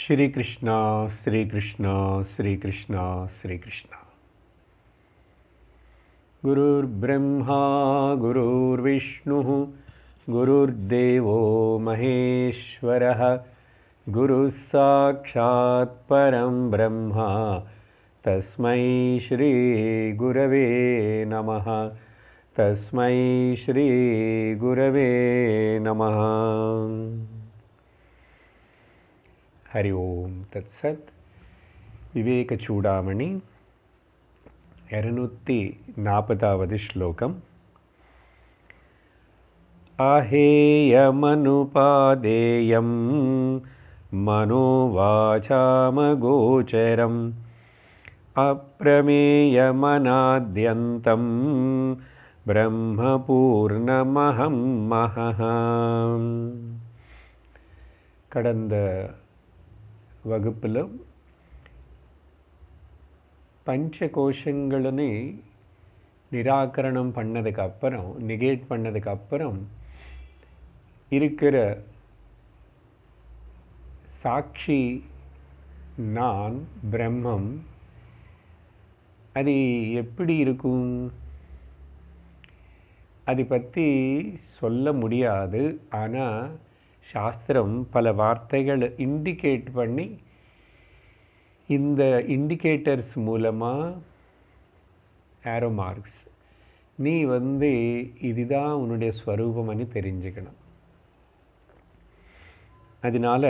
श्री कृष्णा श्री कृष्णा श्री कृष्णा श्री कृष्णा। गुरुर्ब्रह्मा गुरुर्विष्णुः गुरुर्देवो महेश्वरः गुरुः साक्षात् परं ब्रह्म तस्मै श्री गुरवे नमः तस्मै श्री गुरवे नमः। हरि ओम तत्सत्। विवेक चूडामणि 240வது श्लोकम्। अहेयमनुपादेयं मनोवाचामगोचरम् अप्रमेयमनाद्यन्तं ब्रह्मपूर्णमहं महः। கடந்த வகுப்பில் பஞ்சகோஷங்களை நிராகரணம் பண்ணதுக்கப்புறம் நெகேட் பண்ணதுக்கப்புறம் இருக்கிற சாட்சி நான் பிரம்மம் அது எப்படி இருக்கும் அதை பற்றி சொல்ல முடியாது. ஆனால் சாஸ்திரம் பல வார்த்தைகள் இண்டிகேட் பண்ணி இந்த இண்டிகேட்டர்ஸ் மூலமாக ஆரோ மார்க்ஸ் நீ இதுதான் உன்னுடைய ஸ்வரூபம்னு தெரிஞ்சுக்கணும். அதனால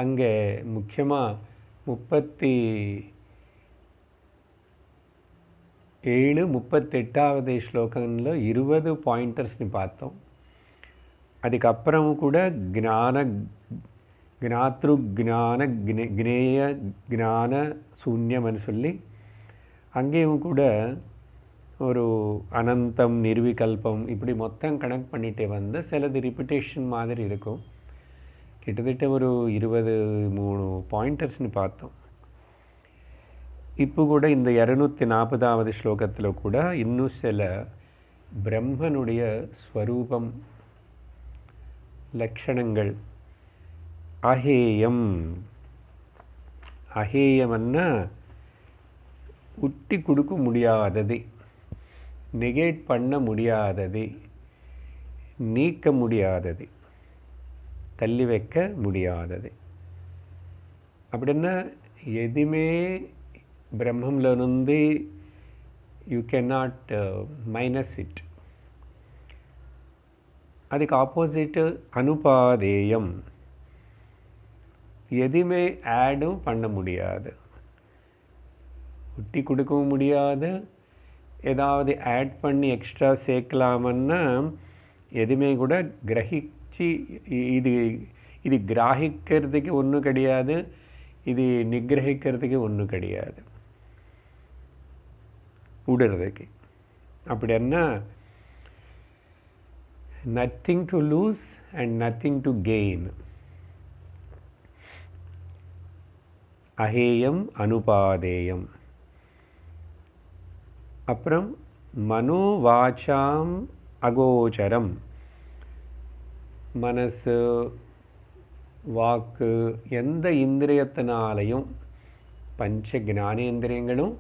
அங்கே முக்கியமாக 38வது ஸ்லோகத்தில் 20 பாயிண்டர்ஸ்னு பார்த்தோம். அதுக்கப்புறம் கூட ஞாத்ரு ஞான ஞேய ஞான சூன்யம்னு சொல்லி அங்கேயும் கூட ஒரு அனந்தம் நிர்விகல்பம் இப்படி மொத்தம் கனெக்ட் பண்ணிகிட்டே வந்து சிலது ரிப்பிட்டேஷன் மாதிரி இருக்கும். கிட்டத்தட்ட ஒரு 23 பாயிண்டர்ஸ்னு பார்த்தோம். இப்போ கூட இந்த 240வது ஸ்லோகத்தில் கூட இன்னும் சில பிரம்மனுடைய ஸ்வரூபம் லட்சணங்கள். அஹேயம் அஹேயம்னா உட்டி கொடுக்க முடியாதது, நெகேட் பண்ண முடியாதது, நீக்க முடியாதது, தள்ளி வைக்க முடியாதது. அப்படின்னா எதுவுமே பிரம்மம்ல இருந்து you can naught minus it. அதுக்கு ஆப்போசிட்டு அனுபாதேயம், எதுவுமே ஆடும் பண்ண முடியாது, ஒட்டி கொடுக்கவும் முடியாது. ஏதாவது ஆட் பண்ணி எக்ஸ்ட்ரா சேர்க்கலாமன்னா எதுவுமே கூட கிரகிச்சு இது இது கிராகிக்கிறதுக்கு ஒன்றும் கிடையாது, இது நிகிரகிக்கிறதுக்கு ஒன்றும் கிடையாது, விடுறதுக்கு. அப்படின்னா nothing to lose and nothing to gain. அஹேயம் அனுபாதேயம். அப்புறம் மனோவாசாம் அகோச்சரம், மனசு வாக்கு எந்த இந்திரியத்தினாலையும் பஞ்ச ஞானேந்திரியங்களும்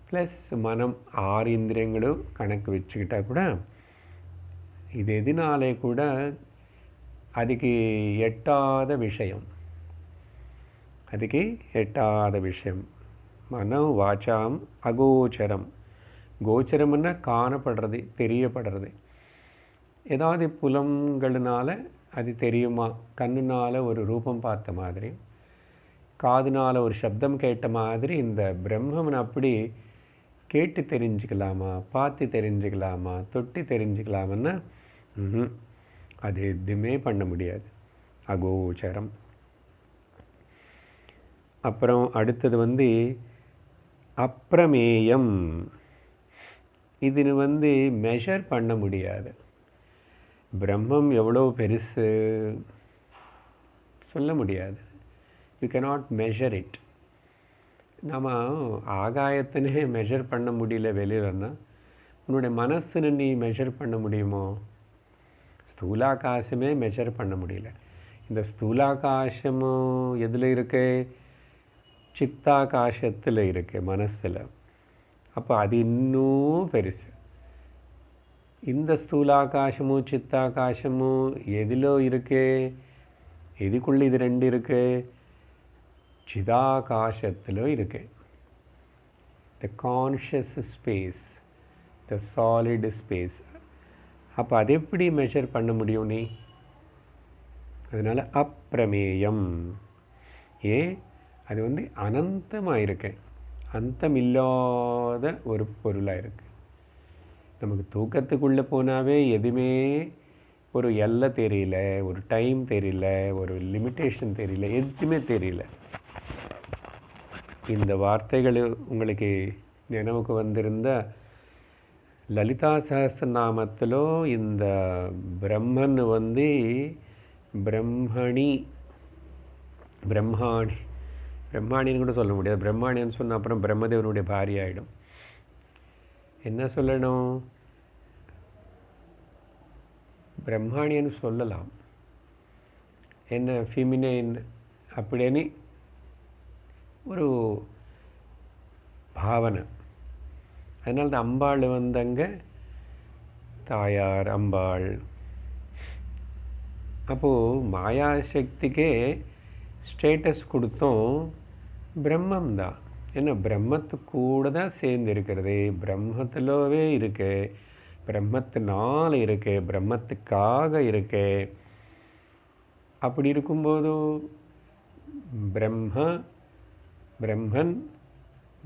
ப்ளஸ் மனம் 6 இந்திரியங்களும் கணக்கு வச்சுக்கிட்டா கூட இது எதினாலே கூட அதுக்கு எட்டாத விஷயம், அதுக்கு எட்டாத விஷயம். மனோ வாச்சாம் அகோச்சரம். கோச்சரம்னா காணப்படுறது, தெரியப்படுறது. ஏதாவது புலன்களினால அது தெரியுமா? கண்ணுனால் ஒரு ரூபம் பார்த்த மாதிரி, காதுனால் ஒரு சப்தம் கேட்ட மாதிரி இந்த பிரம்மன் அப்படி கேட்டு தெரிஞ்சுக்கலாமா, பார்த்து தெரிஞ்சுக்கலாமா, தொட்டி தெரிஞ்சுக்கலாமன்னா அது எதுவுமே பண்ண முடியாது, அகோச்சரம். அப்புறம் அடுத்தது அப்பிரமேயம். இது மெஷர் பண்ண முடியாது. பிரம்மம் எவ்வளோ பெருசு சொல்ல முடியாது. You cannot measure it. நம்ம ஆகாயத்தினே மெஷர் பண்ண முடியல வெளியிலன்னா, உன்னுடைய மனசுன்னு நீ மெஷர் பண்ண முடியுமோ? ஸ்தூலாகாசமே மெஷர் பண்ண முடியல. இந்த ஸ்தூலாகாசமும் எதில் இருக்கு? சித்தாகாசத்தில் இருக்கு, மனசில். அப்போ அது இன்னும் பெருசு. இந்த ஸ்தூலாகாசமும் சித்தாகாசமும் எதிலோ இருக்கு? எதுக்குள்ளே இது ரெண்டு இருக்கு? சிதாகாசத்தில் இருக்கு. த conscious space, the solid space. அப்போ அது எப்படி மெஷர் பண்ண முடியும் நீ? அதனால் அப்பிரமேயம். ஏன்? அது அனந்தமாக இருக்கு, அந்தமில்லாத ஒரு பொருளாக இருக்குது. நமக்கு தூக்கத்துக்குள்ளே போனாவே எதுவுமே ஒரு எல்லை தெரியல, ஒரு டைம் தெரியல, ஒரு லிமிட்டேஷன் தெரியல, எதுவுமே தெரியல. இந்த வார்த்தைகள் உங்களுக்கு நினைவுக்கு வந்திருந்த லலிதா சஹஸ்ரநாமத்திலோ இந்த பிரம்மன் பிரம்மணி, பிரம்மாணின்னு கூட சொல்ல முடியாது. பிரம்மாணின்னு சொன்ன அப்புறம் பிரம்மதேவனுடைய பாரிய ஆகிடும். என்ன சொல்லணும்? பிரம்மாணின்னு சொல்லலாம். என்ன ஃபெமினைன் அப்படின்னு ஒரு பாவனை. அதனால தான் அம்பாள் அங்கே தாயார் அம்பாள். அப்போது மாயாசக்திக்கே ஸ்டேட்டஸ் கொடுத்தோம் பிரம்மம் தான். ஏன்னா பிரம்மத்து கூட தான் சேர்ந்து இருக்கிறது, பிரம்மத்திலவே இருக்கு, பிரம்மத்தினால் இருக்கு, பிரம்மத்துக்காக இருக்கு. அப்படி இருக்கும்போது பிரம்மன்,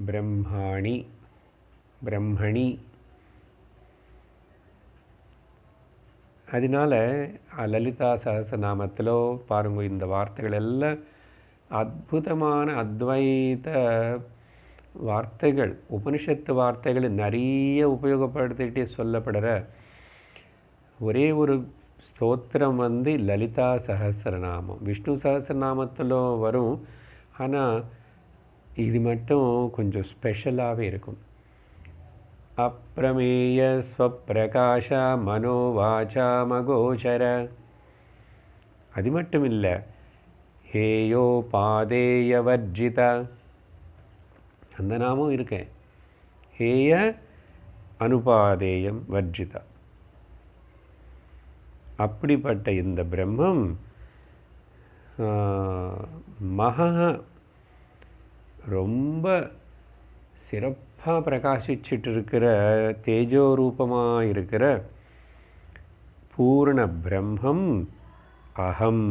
பிரம்மணி. அதனால லலிதா சஹஸ்ரநாமத்திலோ பாருங்க, இந்த வார்த்தைகள் எல்லாம் அற்புதமான அத்வைத வார்த்தைகள், உபனிஷத்து வார்த்தைகள் நிறைய உபயோகப்படுத்திட்டு சொல்லப்படுற ஒரே ஒரு ஸ்தோத்திரம் லலிதா சஹஸ்ரநாமம். விஷ்ணு சஹஸ்ரநாமத்தில் வரும், ஆனால் இது மட்டும் கொஞ்சம் ஸ்பெஷலாகவே இருக்கும். அப்பிரமேய ஸ்வப்பிரகாஷ மனோவாசா மகோச்சர. அது மட்டும் இல்லை, ஹேயோ பாதேய வர்ஜித, அந்த நாமும் இருக்கேன். ஹேய அனுபாதேயம் வர்ஜித. அப்படிப்பட்ட இந்த பிரம்மம் ரொம்ப சிறப்பாக பிரகாசிச்சுட்டு இருக்கிற, தேஜோரூபமாக இருக்கிற பூர்ண பிரம்மம் அகம்.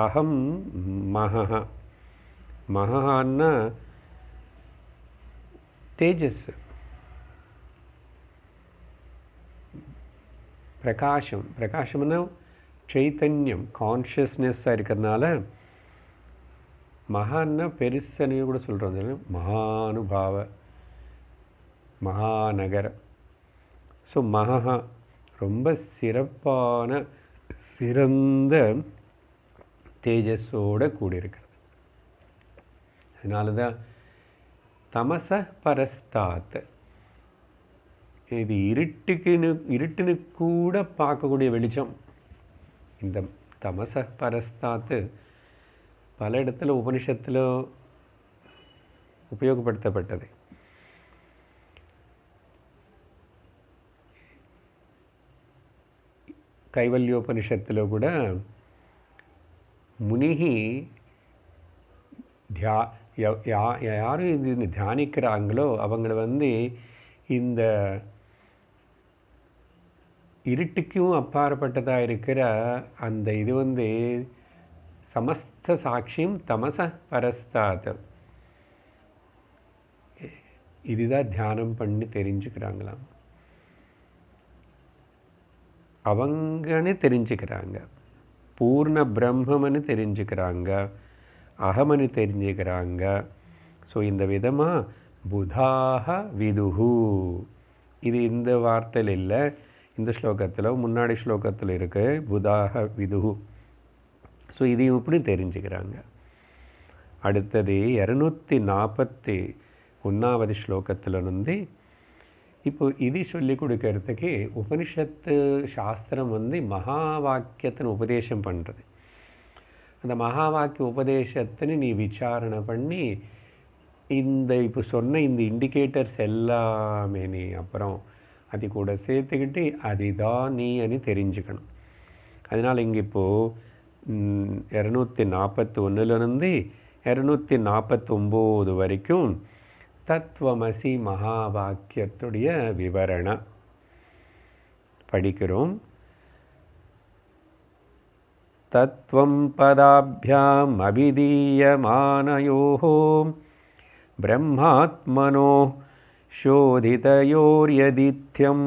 அகம் மகன்னா தேஜஸ், பிரகாசம்னா சைத்தன்யம், கான்ஷியஸ்னஸ்ஸாக இருக்கிறதுனால மகான்னா பெருசனையும் கூட சொல்கிறோம், மகானுபாவ, மகாநகர. ஸோ மகா ரொம்ப சிறப்பான சிறந்த தேஜஸோடு கூடியிருக்கிறது. அதனால தான் தமச பரஸ்தாத், இது இருட்டுன்னு கூட பார்க்கக்கூடிய வெளிச்சம். இந்த தமச பரஸ்தாத்து பல இடத்துல உபனிஷத்தில் உபயோகப்படுத்தப்பட்டது. கைவல்யோபனிஷத்தில் கூட முனிகி யாரும் இது தியானிக்கிறாங்களோ அவங்கள இந்த இருட்டுக்கும் அப்பாற்பட்டதாக இருக்கிற அந்த இது சமஸ்த சாட்சியம் தமச பரஸ்தாத், இதுதான் தியானம் பண்ணி தெரிஞ்சுக்கிறாங்களாம். அவங்கன்னு தெரிஞ்சுக்கிறாங்க, பூர்ண பிரம்மன்னு தெரிஞ்சுக்கிறாங்க, அகமனு தெரிஞ்சுக்கிறாங்க. ஸோ இந்த விதமாக புதாக விதுஹு, இது இந்த வார்த்தையில் இல்லை, இந்த ஸ்லோகத்தில் முன்னாடி ஸ்லோகத்தில் இருக்குது புதாக விதுஹு. ஸோ இதையும் இப்படி தெரிஞ்சுக்கிறாங்க. அடுத்தது 241வது ஸ்லோகத்தில் இப்போ இது சொல்லி கொடுக்கறதுக்கு உபனிஷத்து சாஸ்திரம் மகா வாக்கியத்தின் உபதேசம் பண்ணுறது. அந்த மகா வாக்கிய உபதேசத்தின்னு நீ விசாரணை பண்ணி இப்போ சொன்ன இந்த இண்டிகேட்டர்ஸ் எல்லாமே நீ அப்புறம் அது கூட சேர்த்துக்கிட்டு அதுதான் நீ అని தெரிஞ்சுக்கணும். அதனால் இங்கே இப்போது 241லேருந்து 249 வரைக்கும் தத்துவமசி மகா வாக்கியத்துடைய விவரணம் படிக்கிறோம். தத்துவம் பதாபியாம் அபிதீயமானயோः பிரம்மாத்மனோ शोधितयोर्यदित्यं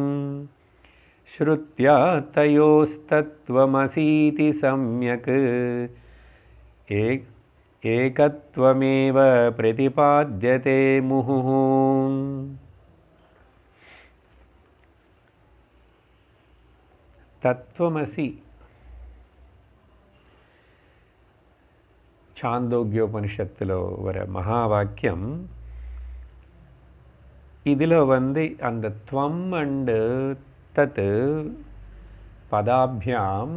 श्रुत्या तयोस्तत्त्वमसीति सम्यक् एकत्वमेव प्रतिपाद्यते मुहुः. तत्त्वमसि சாந்தோக்கியோபனிஷத்தில் வர மகாவாக்கியம். இதில் அந்த துவம் அண்டு தத்து பதாபியாம்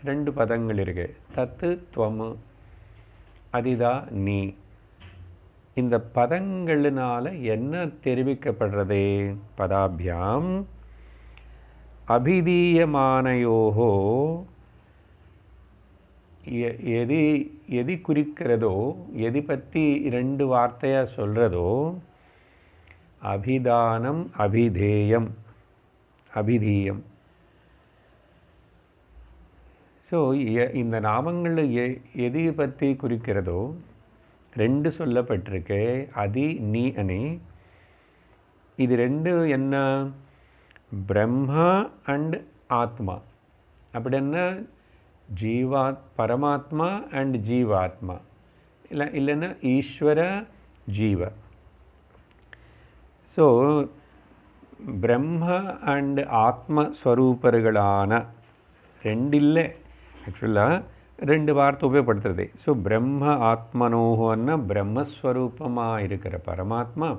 2 பதங்கள் இருக்கு. தத்து துவம், அதுதான் நீ. இந்த பதங்களினால என்ன தெரிவிக்கப்படுறது? பதாபியாம் அபிதீயமானயோகோ, எது குறிக்கிறதோ, எது பற்றி 2 வார்த்தையாக சொல்கிறதோ, அபிதானம் அபிதேயம் அபிதீயம். ஸோ இந்த நாமங்களில் எது பற்றி குறிக்கிறதோ 2 சொல்லப்பட்டிருக்கு. அதி நீ அணி. இது 2 என்ன? பிரம்மா அண்ட் ஆத்மா. அப்படின்னா பரமாத்மா அண்ட் ஜீவாத்மா, இல்லைன்னா ஈஸ்வர ஜீவ. ஸோ பிரம்ம அண்ட் ஆத்மஸ்வரூபர்களான 2 இல்லை, ஆக்சுவலாக 2 வார்த்தை உபயோகப்படுத்துறது. ஸோ பிரம்ம ஆத்மனோகன்னா பிரம்மஸ்வரூபமாக இருக்கிற பரமாத்மா,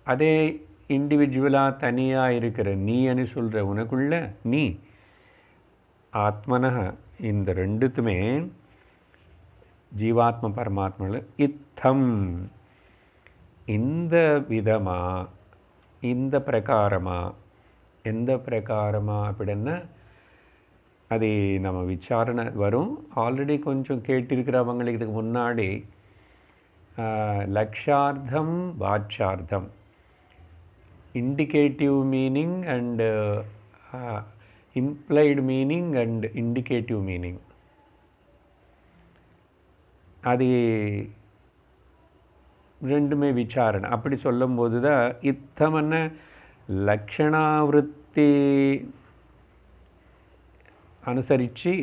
அதே இண்டிவிஜுவலாக தனியாக இருக்கிற நீ అని சொல்கிற உனக்குள்ள நீ ஆத்மன. இந்த 2த்துமே ஜீவாத்ம பரமாத்மாவில் இத்தம், இந்த விதமாக, இந்த பிரகாரமாக. எந்த பிரகாரமாக அப்படின்னா அது நம்ம விசாரணை வரும். ஆல்ரெடி கொஞ்சம் கேட்டிருக்கிறவங்களுக்கு இதுக்கு முன்னாடி லக்ஷார்த்தம் வாச்சார்த்தம், indicative meaning and implied meaning and indicative meaning. அது 2மே விசாரணை. அப்படி சொல்லும்போது தான் இத்தமன்ன லக்ஷணாவிருத்தி அனுசரித்து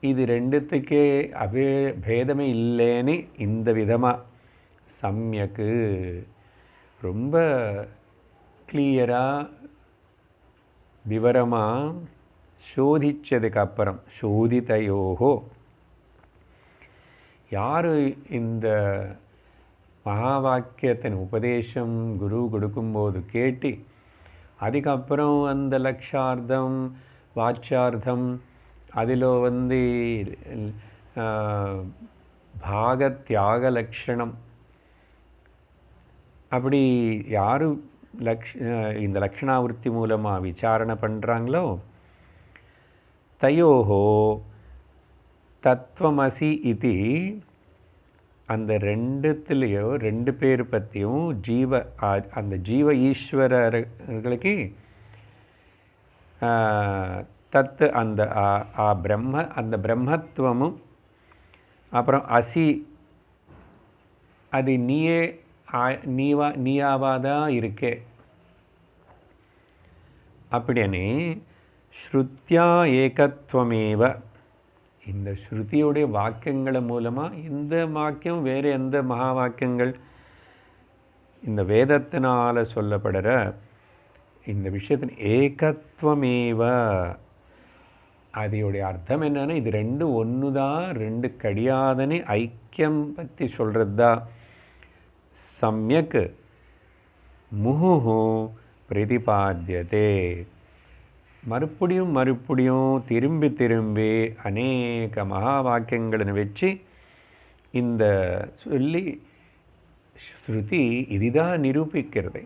இது 2த்துக்கே பேதமே இல்லைன்னு இந்த விதமாக சம்யக்கு ரொம்ப கிளியராக விவரமாக சோதித்ததுக்கு அப்புறம், சோதிதையோகோ, யார் இந்த மகா வாக்கியத்தின் உபதேசம் குரு கொடுக்கும்போது கேட்டு அதுக்கப்புறம் அந்த லக்ஷார்த்தம் வாச்சார்த்தம் அதில் பாகத்யாக லக்ஷணம் அப்படி யார் இந்த லக்ஷணாவிருத்தி மூலமாக விசாரணை பண்ணுறாங்களோ தயோஹோ தத்துவமசி இது, அந்த 2த்துலேயோ 2 பேர் பற்றியும் அந்த ஜீவ ஈஸ்வரர்களுக்கு தத்து அந்த பிரம்மத்துவமும் அப்புறம் அசி அது நீயாவாதான் இருக்கே அப்படின்னு ஸ்ருத்யா ஏகத்வமேவ, இந்த ஸ்ருதியுடைய வாக்கியங்கள் மூலமாக இந்த வாக்கியம் வேறு எந்த மகா வாக்கியங்கள் இந்த வேதத்தினால் சொல்லப்படுற இந்த விஷயத்தின் ஏகத்வமேவ, அதோடைய அர்த்தம் என்னன்னா இது 2 ஒன்று தான், 2 கிடையாதுன்னு ஐக்கியம் பற்றி சொல்கிறது தான். சம்யக் முஹு பிரதிபாத்தியதே. மறுபடியும் மறுபடியும் திரும்பி திரும்பி அநேக மகா வாக்கியங்களை வச்சு இந்த சொல்லி ஸ்ருதி இதுதான் நிரூபிக்கிறது,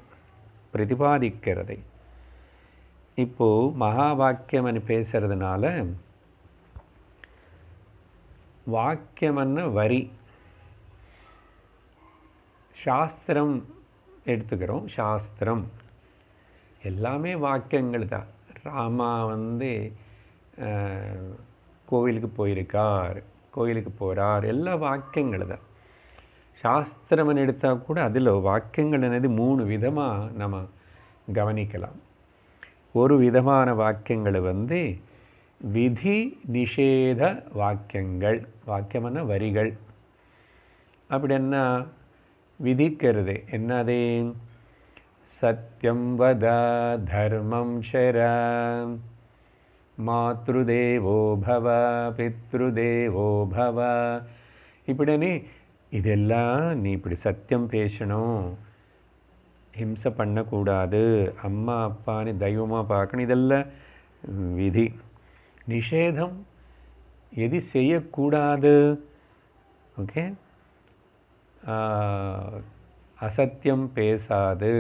பிரதிபாதிக்கிறது. இப்போது மகா வாக்கியம்னு பேசுறதுனால வாக்கியம்னா வரி, சாஸ்திரம் எடுத்துக்கிறோம். சாஸ்திரம் எல்லாமே வாக்கியங்கள் தான். ராமா கோவிலுக்கு போயிருக்கார், கோயிலுக்கு போகிறார், எல்லா வாக்கியங்கள் தான். சாஸ்திரம்னு எடுத்தால் கூட அதில் வாக்கியங்கள் என்னது 3 விதமாக நம்ம கவனிக்கலாம். ஒரு விதமான வாக்கியங்கள் விதி நிஷேத வாக்கியங்கள். வாக்கியம்னா வரிகள். அப்படி என்ன விதிக்கிறது? என்னது? சத்யம் வத தர்மம் ஷர மாத்ருதேவோ பவ பித்ருதேவோ பவ. இப்படின்னு இதெல்லாம் நீ இப்படி சத்தியம் பேசணும், ஹிம்சை பண்ணக்கூடாது, அம்மா அப்பான்னு தெய்வமாக பார்க்கணும், இதெல்லாம் விதி. நிஷேதம் எது செய்யக்கூடாது? ஓகே, அசத்தியம் பேசாது,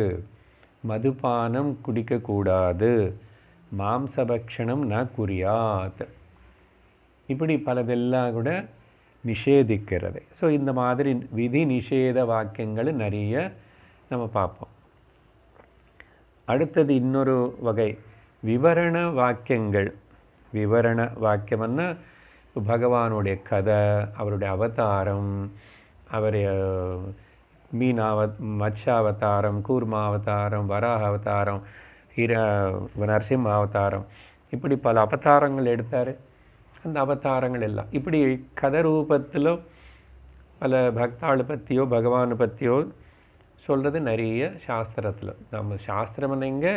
மதுபானம் குடிக்கக்கூடாது, மாம்சபக்ஷணம் ந குறியாத். இப்படி பலதெல்லாம் கூட நிஷேதிக்கிறது. ஸோ இந்த மாதிரி விதி நிஷேத வாக்கியங்கள் நிறைய நம்ம பார்ப்போம். அடுத்தது இன்னொரு வகை விவரண வாக்கியங்கள். விவரண வாக்கியம்னா பகவானுடைய கதை, அவருடைய அவதாரம், அவருடைய மத்ஸ்யாவதாரம், கூர்மாவதாரம், வராக அவதாரம், நரசிம்ம அவதாரம், இப்படி பல அவதாரங்கள் எடுத்தார். அந்த அவதாரங்கள் எல்லாம் இப்படி கதை ரூபத்தில் பல பக்தாளை பற்றியோ பகவானை பற்றியோ சொல்கிறது நிறைய சாஸ்திரத்தில். நம்ம சாஸ்திரம் எங்கே?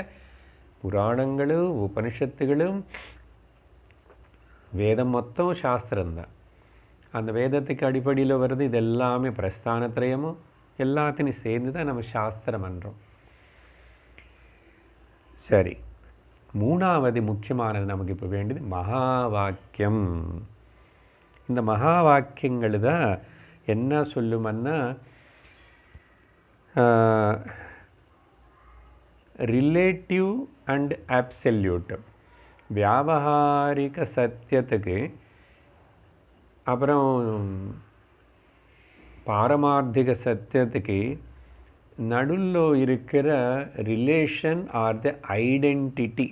புராணங்களும் உபனிஷத்துகளும் வேதம் மொத்தம் சாஸ்திரம்தான். அந்த வேதத்துக்கு அடிப்படையில் வருது. இது எல்லாமே பிரஸ்தானத்திரயமும் எல்லாத்தையும் சேர்ந்து தான் நம்ம சாஸ்திரம் பண்ணுறோம். சரி, மூணாவது முக்கியமானது நமக்கு இப்போ வேண்டியது மகா வாக்கியம். இந்த மகா வாக்கியங்கள் தான் என்ன சொல்லுமன்னா ரிலேட்டிவ் அண்ட் அப்சல்யூட். வியாபகாரிக சத்தியத்துக்கு அப்புறம் பாரமார்த்திக சத்தியத்துக்கு நடுவில் இருக்கிற ரிலேஷன் ஆர் த ஐடென்டிட்டி.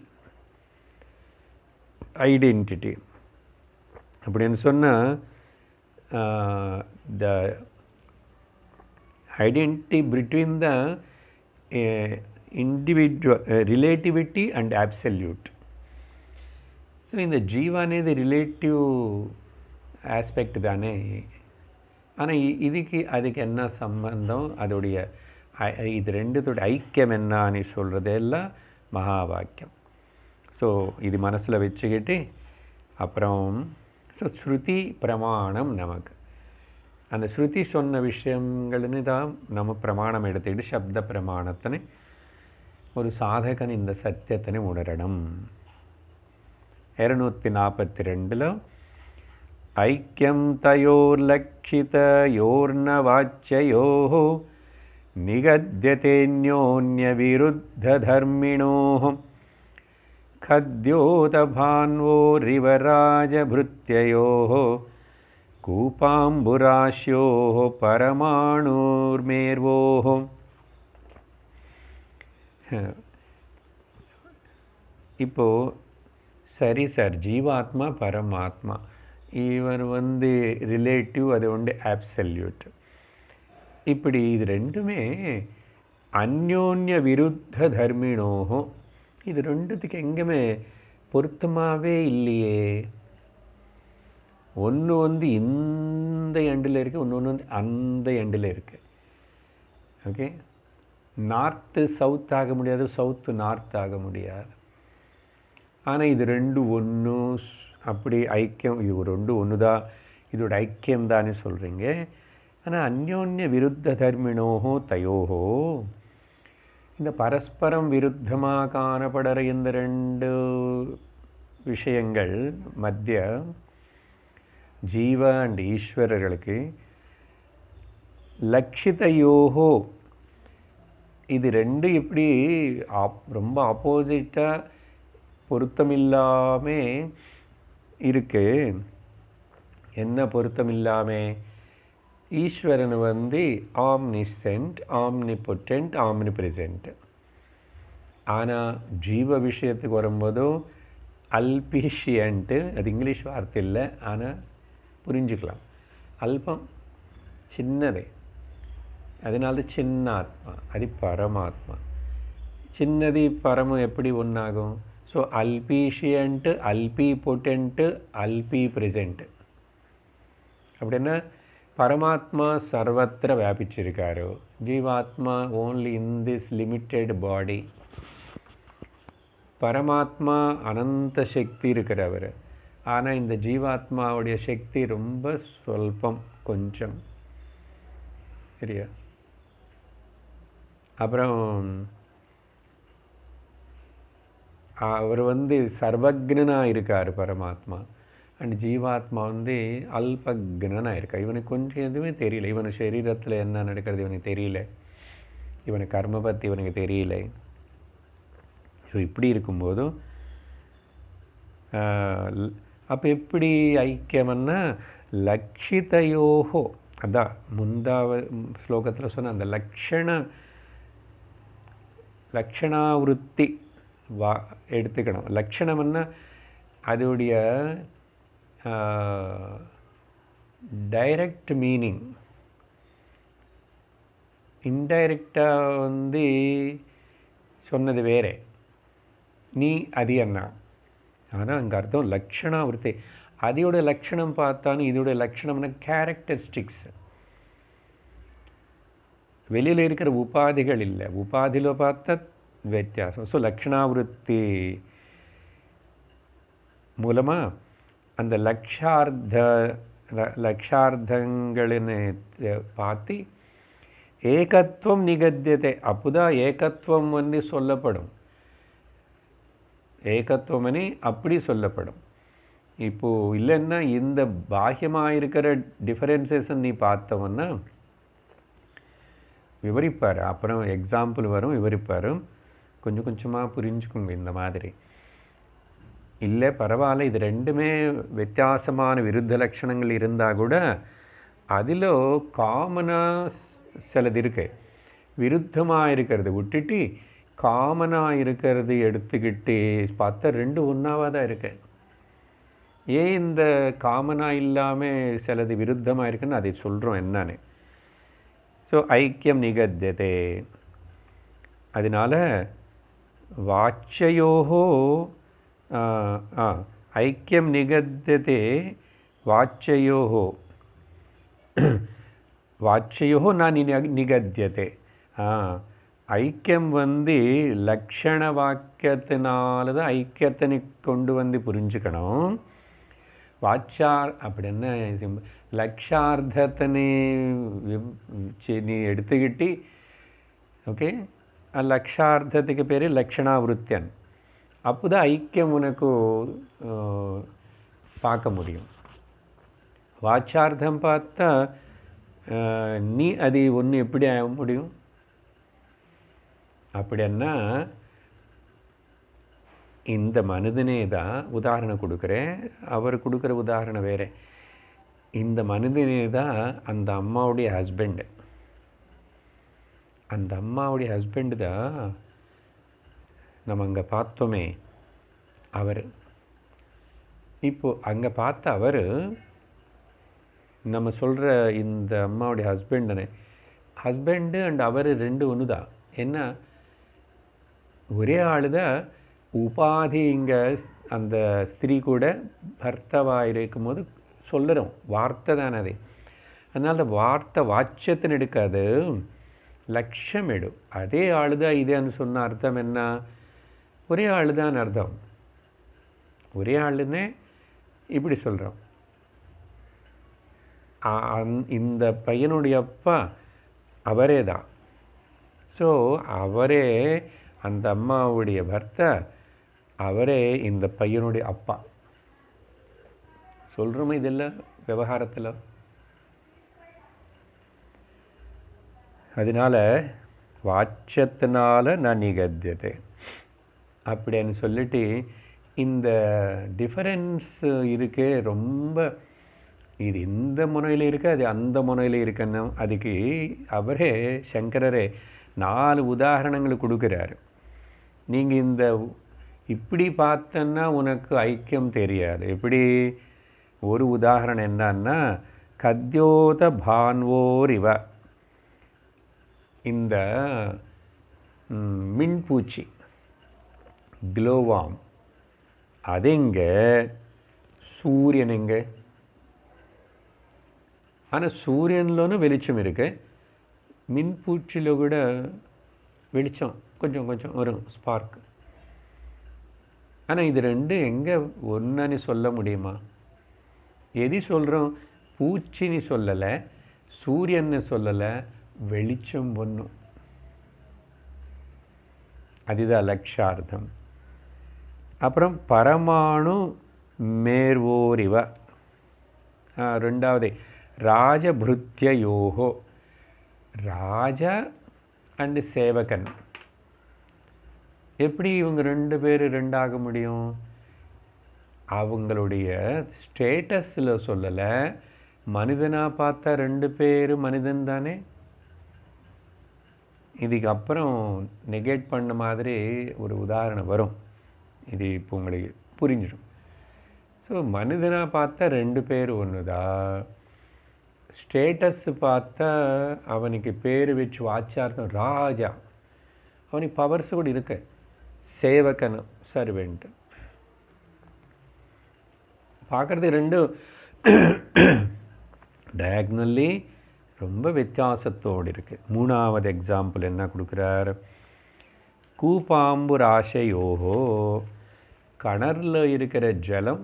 அப்படின்னு சொன்னால் த identity between the individual relativity and absolute. So இந்த ஜீவா అనేది ரிலேட்டிவ் ஆஸ்பெக்ட் தானே. ஆனால் அதுக்கு என்ன சம்பந்தம்? அதோடைய இது ரெண்டுத்தோட ஐக்கியம் என்னன்னு சொல்கிறதெல்லாம் மகா வாக்கியம். ஸோ இது மனசில் வச்சுக்கிட்டு அப்புறம் ஸ்ருதி பிரமாணம். நமக்கு அந்த ஸ்ருதி சொன்ன விஷயங்கள்னு தான் நம்ம பிரமாணம் எடுத்துக்கிட்டு சப்த பிரமாணத்தினை ஒரு சாதகன் இந்த சத்தியத்தினை உணரணும். 242 ஐக்கியம் தயோர்லக்ஷிதயோர்ன வாச்யயோः நிகத்யதேன்யோன்ய விருத்த தர்மிணோः खद्योतभान्वोरिवराजभृत्ययोः कूपाम्बुराश्योः परमाणुर्मेर्वोः. இப்போ சரி சார், ஜீவாத்மா பரமாத்மா இவர் ரிலேட்டிவ், அது அப்சல்யூட். இப்படி இது ரெண்டுமே அந்யோன்ய விருத்த தர்மிணோஹோ. இது ரெண்டுத்துக்கு எங்கேயுமே பொருத்தமாகவே இல்லையே. ஒன்று இந்த எண்டில் இருக்குது, ஒன்று அந்த எண்டில் இருக்குது. ஓகே, நார்த்து சவுத் ஆக முடியாது, சவுத்து நார்த் ஆக முடியாது. ஆனால் இது ரெண்டு ஒன்று, அப்படி ஐக்கியம். இது ரெண்டு ஒன்று தான், இதோட ஐக்கியம் தானே சொல்கிறீங்க. ஆனால் அந்யோன்ய விருத்த தர்மிணோஹோ தயோஹோ, இந்த பரஸ்பரம் விருத்தமாக காணப்படுற இந்த ரெண்டு விஷயங்கள் மத்திய ஜீவ அண்ட் ஈஸ்வரர்களுக்கு லக்ஷிதயோகோ இது ரெண்டு இப்படி ரொம்ப ஆப்போசிட்டாக பொருத்தமில்லாமல் இருக்கு. என்ன பொருத்தமில்லாமல்? ஈஸ்வரன் ஆம்னிசென்ட், ஆம்னிபொட்டன்ட், ஆம்னிப்ரெசென்ட். ஆனால் ஜீவ விஷயத்துக்கு வரும்போதும் அல்பிஷியன்ட்டு, அது இங்கிலீஷ் வார்த்தை இல்லை, ஆனால் புரிஞ்சுக்கலாம். அல்பம் சின்னதே, அதனால சின்ன ஆத்மா, அது பரமாத்மா. சின்னது பரமம் எப்படி ஒன்றாகும்? ஸோ அல்பிஷியன்ட்டு, அல்பிபொட்டன்ட்டு, அல்பிப்ரெசென்ட்டு. அப்படின்னா பரமாத்மா சர்வத்திர வியாபிச்சிருக்காரு, ஜீவாத்மா ஓன்லி இன் திஸ் லிமிட்டெட் பாடி. பரமாத்மா அனந்த சக்தி இருக்கிறவர், ஆனால் இந்த ஜீவாத்மாவுடைய சக்தி ரொம்ப சொல்பம், கொஞ்சம். சரியா? அப்புறம் அவர் சர்வக்னனாக இருக்கார் பரமாத்மா, அண்ட் ஜீவாத்மா அல்பக்னனாக இருக்கா. இவனுக்கு கொஞ்சம் எதுவுமே தெரியல, இவன் சரீரத்தில் என்ன நடக்கிறது இவனுக்கு தெரியல, இவனுக்கு கர்ம பற்றி இவனுக்கு தெரியல. ஸோ இப்படி இருக்கும்போதும் அப்போ எப்படி ஐக்கியம்னா லக்ஷிதயோகோ, அதான் முந்தாவது ஸ்லோகத்தில் சொன்ன அந்த லக்ஷணாவிருத்தி எடுத்துக்கணும். லக்ஷணம்னா அதோடைய டைரக்ட் மீனிங். இன்டைரக்டாக சொன்னது வேறு, நீ அது என்ன. ஆனால் அங்கே அர்த்தம் லக்ஷணாவிருத்தி. அதோட லக்ஷணம் பார்த்தாலும் இதோட லக்ஷணம்னா கேரக்டரிஸ்டிக்ஸ். வெளியில் இருக்கிற உபாதிகள் இல்லை, உபாதியில் பார்த்தா வித்தியாசம். ஸோ லக்ஷணாவிருத்தி மூலமாக அந்த லக்ஷார்த்தங்களின்னு பார்த்து ஏகத்துவம் நிகத்தியத்தை, அப்போதான் ஏகத்துவம் சொல்லப்படும். ஏகத்துவமனி அப்படி சொல்லப்படும். இப்போது இல்லைன்னா இந்த பாஹ்யமாக இருக்கிற டிஃபரன்சேஷன் நீ பார்த்தவன்னா விவரிப்பார், அப்புறம் எக்ஸாம்பிள் வரும், விவரிப்பார், கொஞ்சம் கொஞ்சமாக புரிஞ்சுக்கோங்க. இந்த மாதிரி இல்லை பரவாயில்ல, இது ரெண்டுமே வித்தியாசமான விருத்த லட்சணங்கள் இருந்தால் கூட அதில் காமனாக சிலது இருக்கு. விருத்தமாக இருக்கிறது விட்டுட்டு காமனாக இருக்கிறது எடுத்துக்கிட்டு பார்த்தா ரெண்டு ஒன்றாவாக தான் இருக்கு. ஏன் இந்த காமனாக இல்லாமல் சிலது விருத்தமாக இருக்குன்னு அதை சொல்கிறோம் என்னன்னு. ஸோ ஐக்கியம் நிகத்தியதே. அதனால் வாச்சயோகோ ஐக்கியம் நிகத்தியதே வாச்சயோகோ வாச்சயோகோ நான் நிகத்தியதே. ஐக்கியம் லக்ஷண வாக்கியத்தினால தான் ஐக்கியத்தை கொண்டு புரிஞ்சுக்கணும். வாச்சார் அப்படின்னா லக்ஷார்த்தனை நீ எடுத்துக்கிட்டு, ஓகே, லக்ஷார்த்தத்துக்கு பேர் லக்ஷணாவிருத்தியன். அப்போ தான் ஐக்கியம் உனக்கு பார்க்க முடியும். வாச்சார்த்தம் பார்த்தா நீ அது ஒன்று எப்படி ஆக முடியும்? அப்படின்னா இந்த மனிதனே தான் உதாரணம் கொடுக்குறேன், அவர் கொடுக்குற உதாரணம் வேறு. இந்த மனிதனே தான் அந்த அம்மாவுடைய ஹஸ்பண்டு. அந்த அம்மாவுடைய ஹஸ்பண்டு தான் நம்ம அங்கே பார்த்தோமே அவர். இப்போது அங்கே பார்த்த அவர் நம்ம சொல்கிற இந்த அம்மாவுடைய ஹஸ்பண்டு அண்ட் அவர் ரெண்டு ஒன்று தான். என்ன, ஒரே ஆள் தான். உபாதி இங்கே அந்த ஸ்திரீ கூட பர்த்தவாக இருக்கும்போது சொல்லுறோம், வார்த்தை தானே அது. அதனால் அந்த வார்த்தை வாட்சியத்தின் எடுக்காது, லட்சம் எடும். அதே ஆள் தான் இதுன்னு சொன்ன அர்த்தம் என்ன? ஒரே ஆள் தான் அர்த்தம். ஒரே ஆளுன்னே இப்படி சொல்கிறோம். இந்த பையனுடைய அப்பா அவரே தான். ஸோ அவரே அந்த அம்மாவுடைய பர்த்தா, அவரே இந்த பையனுடைய அப்பா. சொல்கிறோமே இதெல்லாம் விவகாரத்தில். அதனால வாட்சத்தினால நான் நிகத்தியது அப்படின்னு சொல்லிட்டு இந்த டிஃபரன்ஸ் இருக்கே ரொம்ப. இது இந்த முனையில் இருக்கு, அது அந்த முனையில் இருக்குன்னு அதுக்கு அவரே சங்கரரே 4 உதாரணங்கள் கொடுக்குறாரு. நீங்கள் இந்த இப்படி பார்த்தன்னா உனக்கு ஐக்கியம் தெரியாது. எப்படி? ஒரு உதாரணம் என்னன்னா, கத்யோத பான்வோர் இவ, இந்த மின்பூச்சி க்ளோவாம், அது எங்கே, சூரியன் எங்கே? ஆனால் சூரியன்லோனு வெளிச்சம் இருக்கு, மின்பூச்சியில் கூட வெளிச்சம் கொஞ்சம் கொஞ்சம் வரும், ஸ்பார்க். ஆனால் இது ரெண்டு எங்கே ஒன்றுன்னு சொல்ல முடியுமா? எது சொல்கிறோம்? பூச்சின்னு சொல்லலை, சூரியன்னு சொல்லலை, வெளிச்சம் ஒன்றும். அதுதான் லட்சார்த்தம். அப்புறம் பரமாணு மேர்வோரிவ, ரெண்டாவது ராஜபிருத்தியோகோ, ராஜா அண்டு சேவகன். எப்படி இவங்க 2 பேர் ரெண்டாக முடியும்? அவங்களுடைய ஸ்டேட்டஸில் சொல்லலை, மனிதனாக பார்த்தா 2 பேர் மனிதன் தானே. இதுக்கு அப்புறம் நெகேட் பண்ண மாதிரி ஒரு உதாரணம் வரும், இது இப்போ உங்களுக்கு புரிஞ்சிடும். ஸோ மனிதனாக பார்த்தா 2 பேர் ஒன்று தான், ஸ்டேட்டஸ் பார்த்தா அவனுக்கு பேர் வச்சு வாச்சார்த்தம் ராஜா, அவனுக்கு பவர்ஸ் கூட இருக்கு, சேவகன் சர்வெண்ட். பார்க்குறது 2 டயக்னலி ரொம்ப வித்தியாசத்தோடு இருக்குது. 3வது எக்ஸாம்பிள் என்ன கொடுக்குறார்? கூபாம்பு ராசையோகோ, கிணறுல இருக்கிற ஜலம்,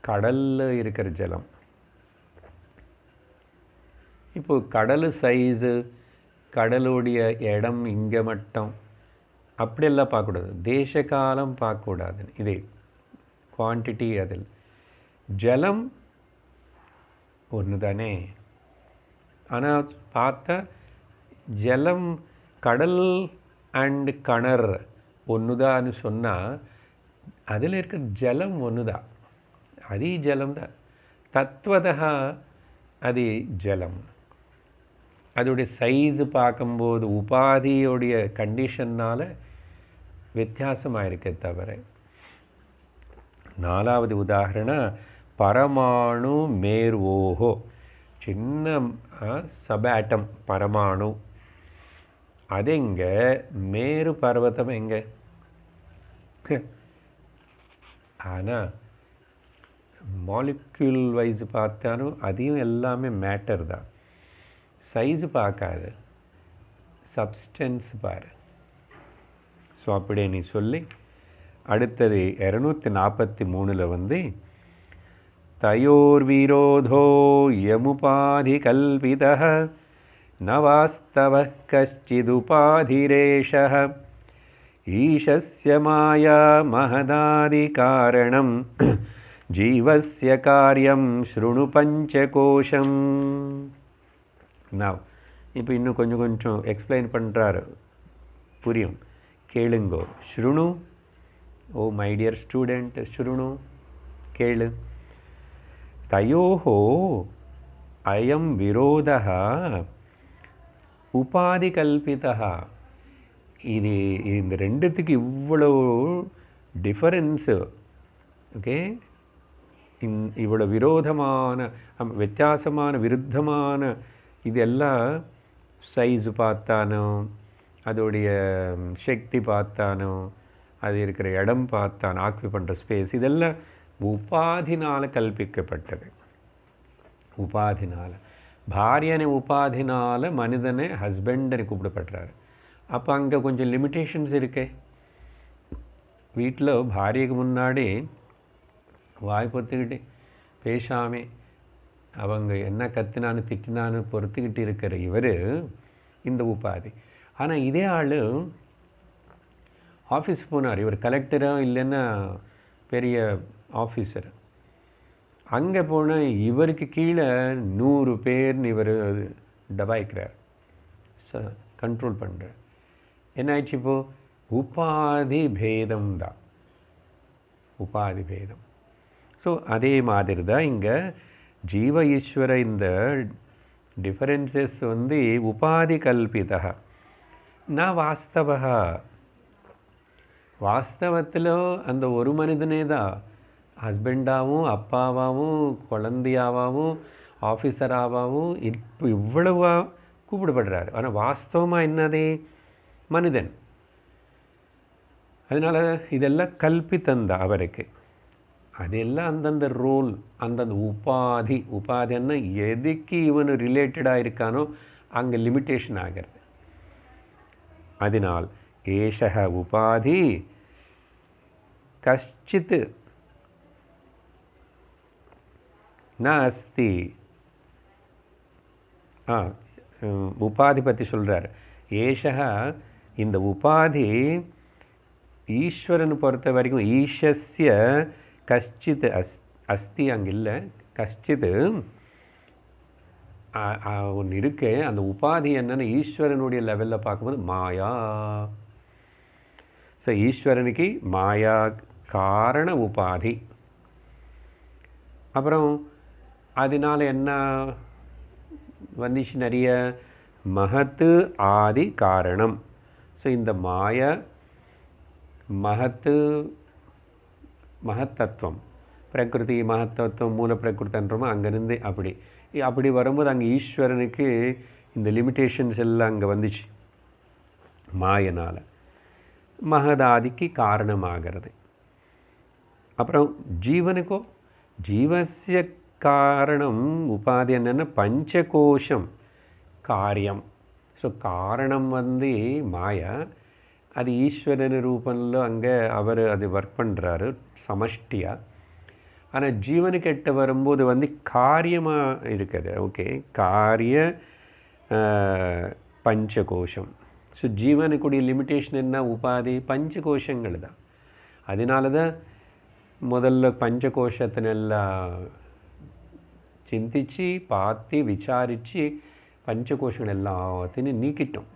கடலில் இருக்கிற ஜலம். இப்போ கடல் சைஸு, கடலுடைய இடம் இங்கே மட்டும் அப்படியெல்லாம் பார்க்கக்கூடாது, தேச காலம் பார்க்கக்கூடாது, இதே குவான்டிட்டி. அதில் ஜலம் ஒன்று தானே. ஆனால் பார்த்தா ஜலம், கடல் அண்ட் கிணறு ஒன்று தான்னு சொன்னால் அதில் இருக்கிற ஜலம் ஒன்று தான், அது ஜலம் தான். தத்துவதா அது ஜலம். அதோடைய சைஸு பார்க்கும்போது உபாதியோடைய கண்டிஷன்னால் வித்தியாசமாக இருக்க தவிர. 4வது உதாரணம் பரமாணு மேர்வோகோ, சின்ன சபாட்டம் பரமாணு, அது எங்கே, மேரு பர்வதம் எங்கே? ஆனால் மாலிக்யூல் வைஸ் பார்த்தாலும் அதையும் எல்லாமே மேட்டர் தான், சைஸு பார்க்காது, சப்ஸ்டன்ஸ் பாரு. ஸோ அப்படியே நீ சொல்லி அடுத்தது 243 வந்து தயோர் விரோதோ யமுபாதி கல்பிதः ந வாஸ்தவ கஷ்டிதுபாதிரேஷः ஈஷஸ்ய மாயா மகதாதி காரணம் ஜீவஸ்ய காரியம் ஸ்ருணு பஞ்சகோஷம். நான் இப்போ இன்னும் கொஞ்சம் கொஞ்சம் எக்ஸ்பிளைன் பண்ணுறாரு, புரியும், கேளுங்கோ. ஸ்ருணு, ஓ மை டியர் ஸ்டூடெண்ட், ஸ்ருணு, கேளு. தயோஹோ அயம் விரோதः உபாதி கல்பிதः. இது இந்த ரெண்டுத்துக்கு இவ்வளோ டிஃபரன்ஸு, ஓகே, இவ்வளோ விரோதமான வித்தியாசமான விருத்தமான இதெல்லாம் சைஸு பார்த்தானோ, அதோடைய சக்தி பார்த்தானோ, அது இருக்கிற இடம் பார்த்தானோ, ஆக்குபை பண்ணுற ஸ்பேஸ், இதெல்லாம் உபாதினால் கல்பிக்கப்பட்டது. உபாதினால் பாரியனை உபாதினால் மனிதனை ஹஸ்பண்டனை கூப்பிடப்படுறாரு. அப்போ அங்கே கொஞ்சம் லிமிட்டேஷன்ஸ் இருக்கே. வீட்டில் பாரியக்கு முன்னாடி வாய் பொறுத்துக்கிட்டு பேசாமே அவங்க என்ன கத்தினான்னு திட்டினான்னு பொறுத்துக்கிட்டு இருக்கிற இவர் இந்த உபாதி. ஆனால் இதே ஆள் ஆஃபீஸ் போனார், இவர் கலெக்டராக இல்லைன்னா பெரிய ஆஃபீஸர். அங்கே போனால் இவருக்கு கீழே 100 பேர்னு இவர் டபாய்க்கிறார், கண்ட்ரோல் பண்ணுறார். என்ன ஆயிடுச்சு இப்போது? உபாதி பேதம் தான், உபாதி பேதம். ஸோ அதே மாதிரி தான் இங்கே ஜீவ ஈஸ்வர இந்த டிஃபரன்சஸ் வந்து உபாதி கல்பிதா நான் வாஸ்தவா. வாஸ்தவத்தில் அந்த ஒரு மனிதனே தான் ஹஸ்பண்டாகவும் அப்பாவாகவும் குழந்தையாகவும் ஆஃபீஸராகவும் இப்போ இவ்வளவா கூப்பிடப்படுறாரு. ஆனால் வாஸ்தவமாக என்னதே மனிதன். அதனால் இதெல்லாம் கல்பித்தந்தா அவருக்கு. அதெல்லாம் அந்தந்த ரோல், அந்தந்த உபாதி. உபாதின்னா எதுக்கு இவனு ரிலேட்டடாக இருக்கானோ அங்கே லிமிட்டேஷன் ஆகிறது. அதனால் ஏஷக உபாதி கஷ்டித் ந அஸ்தி. உபாதி பற்றி சொல்கிறார். ஏஷக இந்த உபாதி ஈஸ்வரன் பொறுத்த வரைக்கும் ஈஷஸ்ய கஷ்டித் அஸ்தி அங்கே இல்லை, கஷ்டித் ஒன்று இருக்கு. அந்த உபாதி என்னென்னு ஈஸ்வரனுடைய லெவலில் பார்க்கும்போது மாயா. ஸோ ஈஸ்வரனுக்கு மாயா காரண உபாதி. அப்புறம் அதனால் என்ன வந்துச்சு? நிறைய மகத்து ஆதி காரணம். ஸோ இந்த மாய மகத்தத்துவம், பிரகிருதி மகத்தத்துவம், மூல பிரகிருத்தன்றமோ அங்கேருந்து அப்படி வரும்போது அங்கே ஈஸ்வரனுக்கு இந்த லிமிட்டேஷன்ஸ் எல்லாம் அங்கே வந்துச்சு மாயனால். மகதாதிக்கு காரணமாகிறது. அப்புறம் ஜீவனுக்கோ ஜீவசிய காரணம் உபாதி என்னென்னா பஞ்சகோஷம் காரியம். ஸோ காரணம் வந்து மாயா, அது ஈஸ்வரன் ரூபంలో அங்கே அவர் அது ஒர்க் பண்ணுறாரு சமஷ்டியாக. ஆனால் ஜீவனுக்கு எட்ட வரும்போது வந்து காரியமாக இருக்குது. ஓகே, காரிய பஞ்சகோஷம். ஸோ ஜீவனுக்குடைய லிமிட்டேஷன் என்ன? உபாதி பஞ்சகோஷங்கள் தான். அதனால தான் முதல்ல பஞ்சகோஷத்தினெல்லாம் சிந்திச்சு பார்த்து விசாரித்து பஞ்சகோஷங்கள் எல்லாத்தையும் நீக்கிட்டோம்.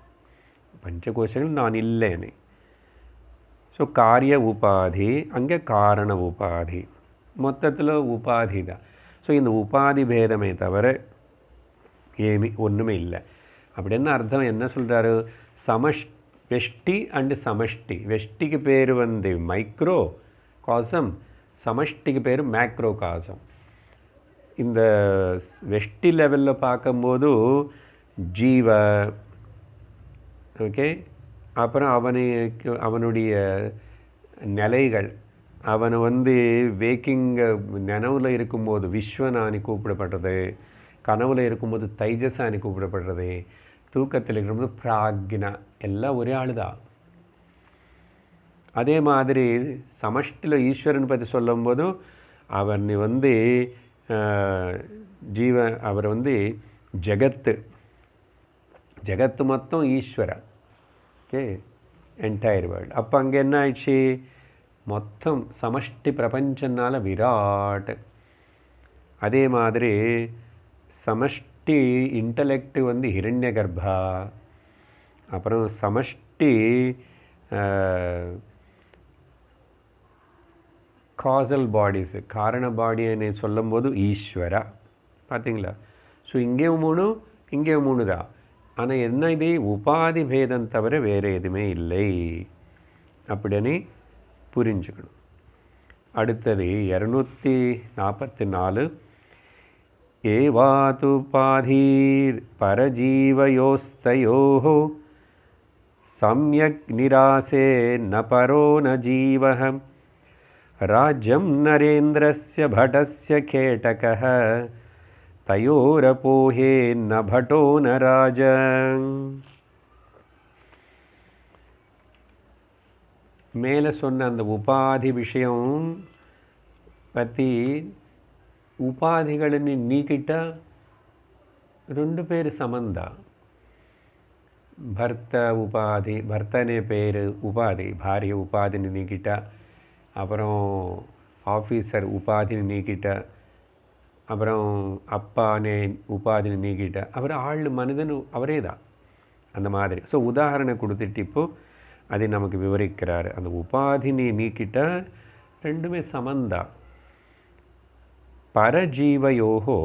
பஞ்சகோஷங்கள் நான் இல்லைன்னு. ஸோ காரிய உபாதி, அங்கே காரண உபாதி, மொத்தத்தில் உபாதி தான். ஸோ இந்த உபாதி பேதமே தவிர ஒன்றுமே இல்லை. அப்படின்னு அர்த்தம் என்ன சொல்கிறாரு? வெஷ்டி அண்டு சமஷ்டி. வெஷ்டிக்கு பேர் வந்து மைக்ரோ காசம், சமஷ்டிக்கு பேர் மேக்ரோ காசம். இந்த வெஷ்டி லெவலில் பார்க்கும்போது ஜீவ, ஓகே, அப்புறம் அவனுடைய நிலைகள், அவனை வந்து வேக்கிங் நனவில் இருக்கும்போது விஸ்வனானி கூப்பிடப்படுறது, கனவில் இருக்கும்போது தைஜசானி கூப்பிடப்படுறது, தூக்கத்தில் இருக்கும்போது பிராக்னா, எல்லாம் ஒரே ஆள் தான். அதே மாதிரி சமஷ்டியில் ஈஸ்வரன் பற்றி சொல்லும்போதும் அவன் வந்து அவர் வந்து ஜகத்து மொத்தம் ஈஸ்வர, ஓகே, என்டையர் வேர்ல்டு. அப்போ அங்கே என்ன ஆயிடுச்சு? மொத்தம் சமஷ்டி பிரபஞ்சனால விராட். அதே மாதிரி சமஷ்டி இன்டலெக்ட் வந்து ஹிரண்ய கர்ப்பா. அப்புறம் சமஷ்டி காசல் பாடிஸு, காரண பாடின்னு சொல்லும்போது ஈஸ்வரா. பார்த்தீங்களா? ஸோ இங்கேயும் 3 இங்கேயும் 3 தான். ஆனால் என்ன, இது உபாதி பேதம் தவிர வேறு எதுவுமே இல்லை அப்படின்னு புரிஞ்சுக்கணும். அடுத்தது 244. ஏவாதுபாதீர் பரஜீவயோஸ்தயோः சம்யக் நிராசே ந பரோ ந ஜீவः ராஜ்யம் நரேந்திரஸ்ய படஸ்ய கேடகः தயோரபோஹே ந பட்டோ ந ராஜ. மேலே சொன்ன அந்த உபாதி விஷயம் பற்றி, உபாதிகளை நீக்கிட்டால் 2 பேர் சமந்தா. பர்த்த உபாதி, பர்த்தனே பேர் உபாதி, பாரிய உபாதின்னு நீக்கிட்டா. அப்புறம் ஆஃபீஸர் உபாதின்னு நீக்கிட்டா. அப்புறம் அப்பானே உபாதின்னு நீக்கிட்டா. அப்புறம் ஆள் மனிதன் அவரே தான். அந்த மாதிரி. ஸோ உதாரணம் கொடுத்துட்டு இப்போது அதை நமக்கு விவரிக்கிறார். அந்த உபாதினை நீக்கிட்டா ரெண்டுமே சமந்தான். பரஜீவயோகோ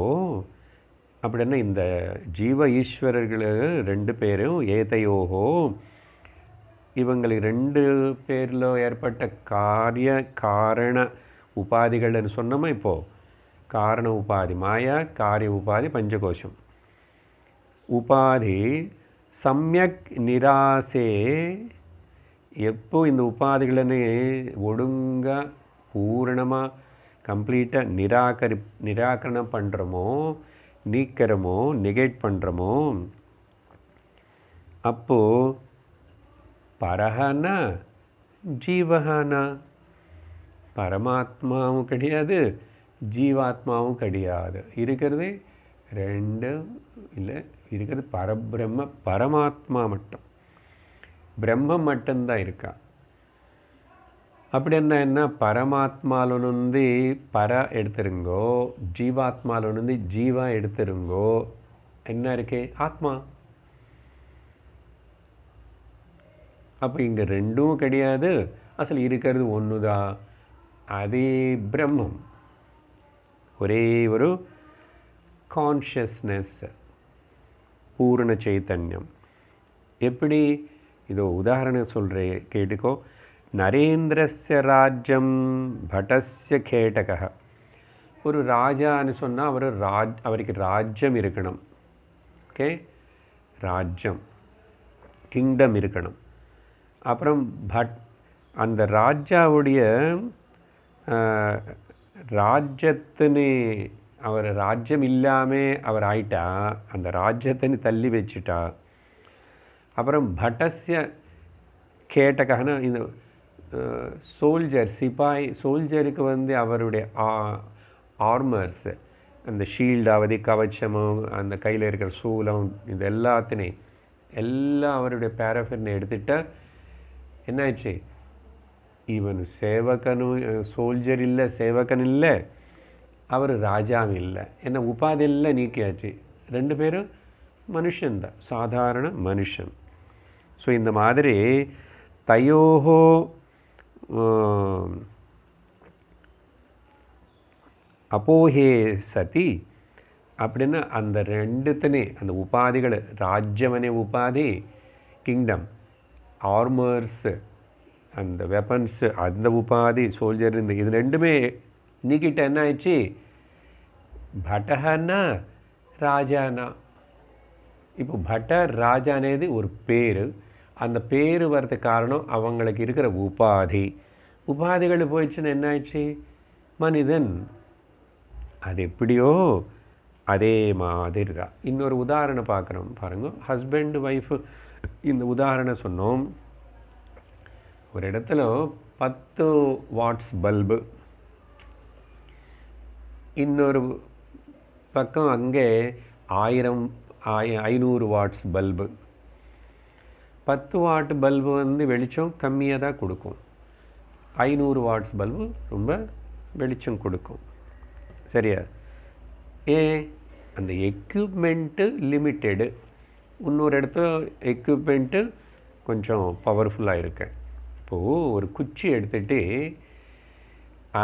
அப்படின்னா இந்த ஜீவ ஈஸ்வரர்கள் ரெண்டு பேரும் ஏதையோகோ இவங்களுக்கு ரெண்டு பேரில் ஏற்பட்ட காரிய காரண உபாதிகள்னு சொன்னோமா. இப்போது காரண உபாதி மாயா, காரிய உபாதி பஞ்சகோஷம். உபாதி சம்யக் நிராசே, எப்போ இந்த உபாதிகளன்னு ஒழுங்காக பூரணமாக கம்ப்ளீட்டாக நிராகரணம் பண்ணுறோமோ, நீக்கிறோமோ, நெகேட் பண்ணுறோமோ, அப்போது பரஹனா ஜீவஹானா, பரமாத்மாவும் கிடையாது, ஜீவாத்மாவும் கிடையாது. இருக்கிறது ரெண்டும் இல்லை. இருக்கிறது பரபிரம்ம, பரமாத்மா மட்டும், பிரம்மம் மட்டும்தான் இருக்கா. அப்படி என்ன பரமாத்மாவிலிருந்து பர எடுத்துருங்கோ, ஜீவாத்மாவிலிருந்து ஜீவா எடுத்துருங்கோ, என்ன இருக்கு? ஆத்மா. அப்போ இங்கே ரெண்டும் கிடையாது, அசல் இருக்கிறது ஒன்று தான், அதே பிரம்மம், ஒரே ஒரு கான்ஷியஸ்னஸ், பூர்ண சைத்தன்யம். எப்படி? இதோ உதாரணம் சொல்கிறேன், கேட்டுக்கோ. நரேந்திரஸ்ய ராஜ்யம் பட்டஸ்ய கேட்டக. ஒரு ராஜான்னு சொன்னால் அவருக்கு ராஜ்யம் இருக்கணும். ஓகே, ராஜ்யம், கிங்டம் இருக்கணும். அப்புறம் அந்த ராஜாவுடைய ராஜ்யத்தின்னு அவர் ராஜ்யம் இல்லாமல் அவர் ஆயிட்டா, அந்த ராஜ்யத்தின்னு தள்ளி வச்சுட்டா. அப்புறம் பட்டஸ்ய கேட்டகன்னா இந்த சோல்ஜர், சிப்பாய், சோல்ஜருக்கு அவருடைய ஆர்மர்ஸ், அந்த ஷீல்டாவது, கவச்சமும், அந்த கையில் இருக்கிற சூலம், இது எல்லாத்தினையும் எல்லாம் அவருடைய பேரஃபினை எடுத்துட்டா என்னாச்சு? இவன் சேவகனும் சோல்ஜர் இல்லை, சேவகன் இல்லை, அவர் ராஜாவும் இல்லை. என்ன உபாதியெல்லாம் நீக்கியாச்சு. ரெண்டு பேரும் மனுஷன்தான், சாதாரண மனுஷன். ஸோ இந்த மாதிரி தயோஹோ அப்போஹே சதி அப்படின்னா அந்த ரெண்டுத்தனே, அந்த உபாதிகள், ராஜ்யமனே உபாதி, கிங்டம், ஆர்மர்ஸ், அந்த வெப்பன்ஸு, அந்த உபாதி, சோல்ஜர், இது ரெண்டுமே நீக்கிட்ட என்ன ஆயிடுச்சு? பட்டஹன்னா ராஜானா. இப்போ பட்டர் ராஜா అనేది ஒரு பேர். அந்த பேர் வரதுக்கு காரணம் அவங்களுக்கு இருக்கிற உபாதி. உபாதிகள் போயிடுச்சுன்னு என்ன ஆயிடுச்சு? மனிதன். அது எப்படியோ அதே மாதிரி தான். இன்னொரு உதாரணம் பார்க்குறோம் பாருங்க. ஹஸ்பண்ட் ஒய்ஃபு இந்த உதாரணம் சொன்னோம். ஒரு இடத்துல 10 வாட்ஸ் பல்பு, இன்னொரு பக்கம் அங்கே 500 வாட்ஸ் பல்பு. 10 வாட் பல்பு வெளிச்சம் கம்மியாக தான் கொடுக்கும், 500 வாட்ஸ் பல்பு ரொம்ப வெளிச்சம் கொடுக்கும். சரியா? அந்த எக்யூப்மெண்ட்டு லிமிட்டெடு. இன்னொரு இடத்துல எக்யூப்மெண்ட்டு கொஞ்சம் பவர்ஃபுல்லாக இருக்கு. இப்போது ஒரு குச்சி எடுத்துகிட்டு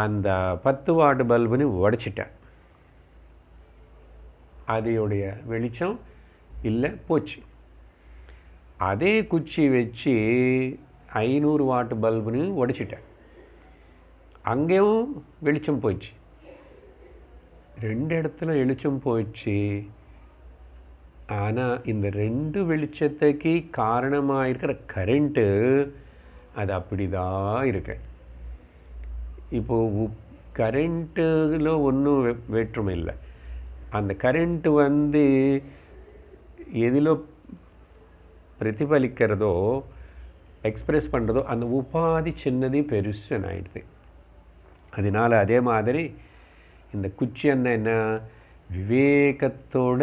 அந்த 10 வாட் பல்புன்னு உடைச்சிட்டேன், அதோடைய வெளிச்சம் இல்லை, போச்சு. அதே குச்சி வச்சு 500 வாட் பல்புன்னு உடைச்சிட்டேன், அங்கேயும் வெளிச்சம் போயிடுச்சு. ரெண்டு இடத்துல வெளிச்சம் போயிடுச்சு. ஆனால் இந்த ரெண்டு வெளிச்சத்துக்கு காரணமாக இருக்கிற கரண்ட்டு அது அப்படி தான் இருக்கு. இப்போது கரண்ட்டில் ஒன்றும் வேற்றுமை இல்லை. அந்த கரண்ட்டு எதில் பிரதிபலிக்கிறதோ, எக்ஸ்பிரஸ் பண்ணுறதோ, அந்த உபாதி சின்னது பெருசுன்னு ஆயிடுது. அதனால் அதே மாதிரி இந்த குச்சி என்ன விவேகத்தோட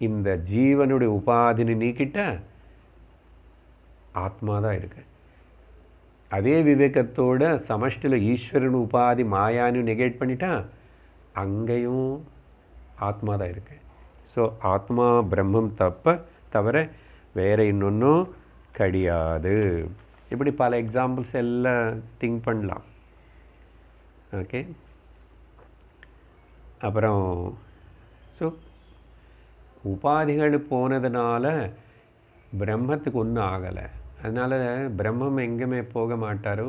இந்த ஜீவனுடைய உபாதின்னு நீக்கிட்ட ஆத்மா தான் இருக்கு. அதே விவேகத்தோட சமஷ்டியில் ஈஸ்வரன் உபாதி மாயான்னு நெகேட் பண்ணிட்டா அங்கேயும் ஆத்மா தான் இருக்கு. ஸோ ஆத்மா பிரம்மம் தவிர வேற இன்னொன்றும் கிடையாது. இப்படி பல எக்ஸாம்பிள்ஸ் எல்லாம் திங்க் பண்ணலாம். ஓகே, அப்புறம் ஸோ உபாதிகள் போனதுனால பிரம்மத்துக்கு ஒன்றும் ஆகலை. அதனால் பிரம்மம் எங்கேயுமே போக மாட்டார்.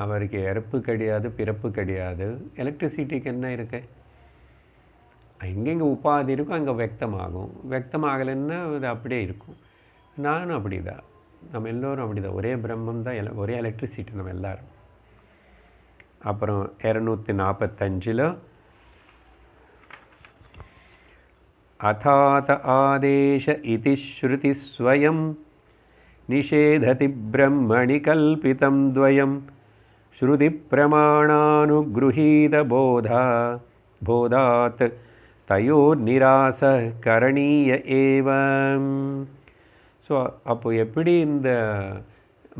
அவருக்கு இறப்பு கிடையாது, பிறப்பு கிடையாது. எலக்ட்ரிசிட்டிக்கு என்ன இருக்கு? எங்கெங்கே உபாதி இருக்கும் அங்கே வெக்தமாகும். வெக்தமாகலைன்னா அது அப்படியே இருக்கும். நானும் அப்படி தான், நம்ம எல்லோரும் அப்படி தான். ஒரே பிரம்மம் தான், ஒரே எலக்ட்ரிசிட்டி நம்ம எல்லோரும். அப்புறம் 245 அதாத ஆதேஷ இதி ஸ்ருதி ஸ்வயம் நிஷேததி பிரம்மணி கல்பிதம் துவயம் ஸ்ருதி பிரமாணானுக்ருஹீத போதாத் தயோர் நிராச கரணீய ஏவம். ஸோ அப்போ எப்படி இந்த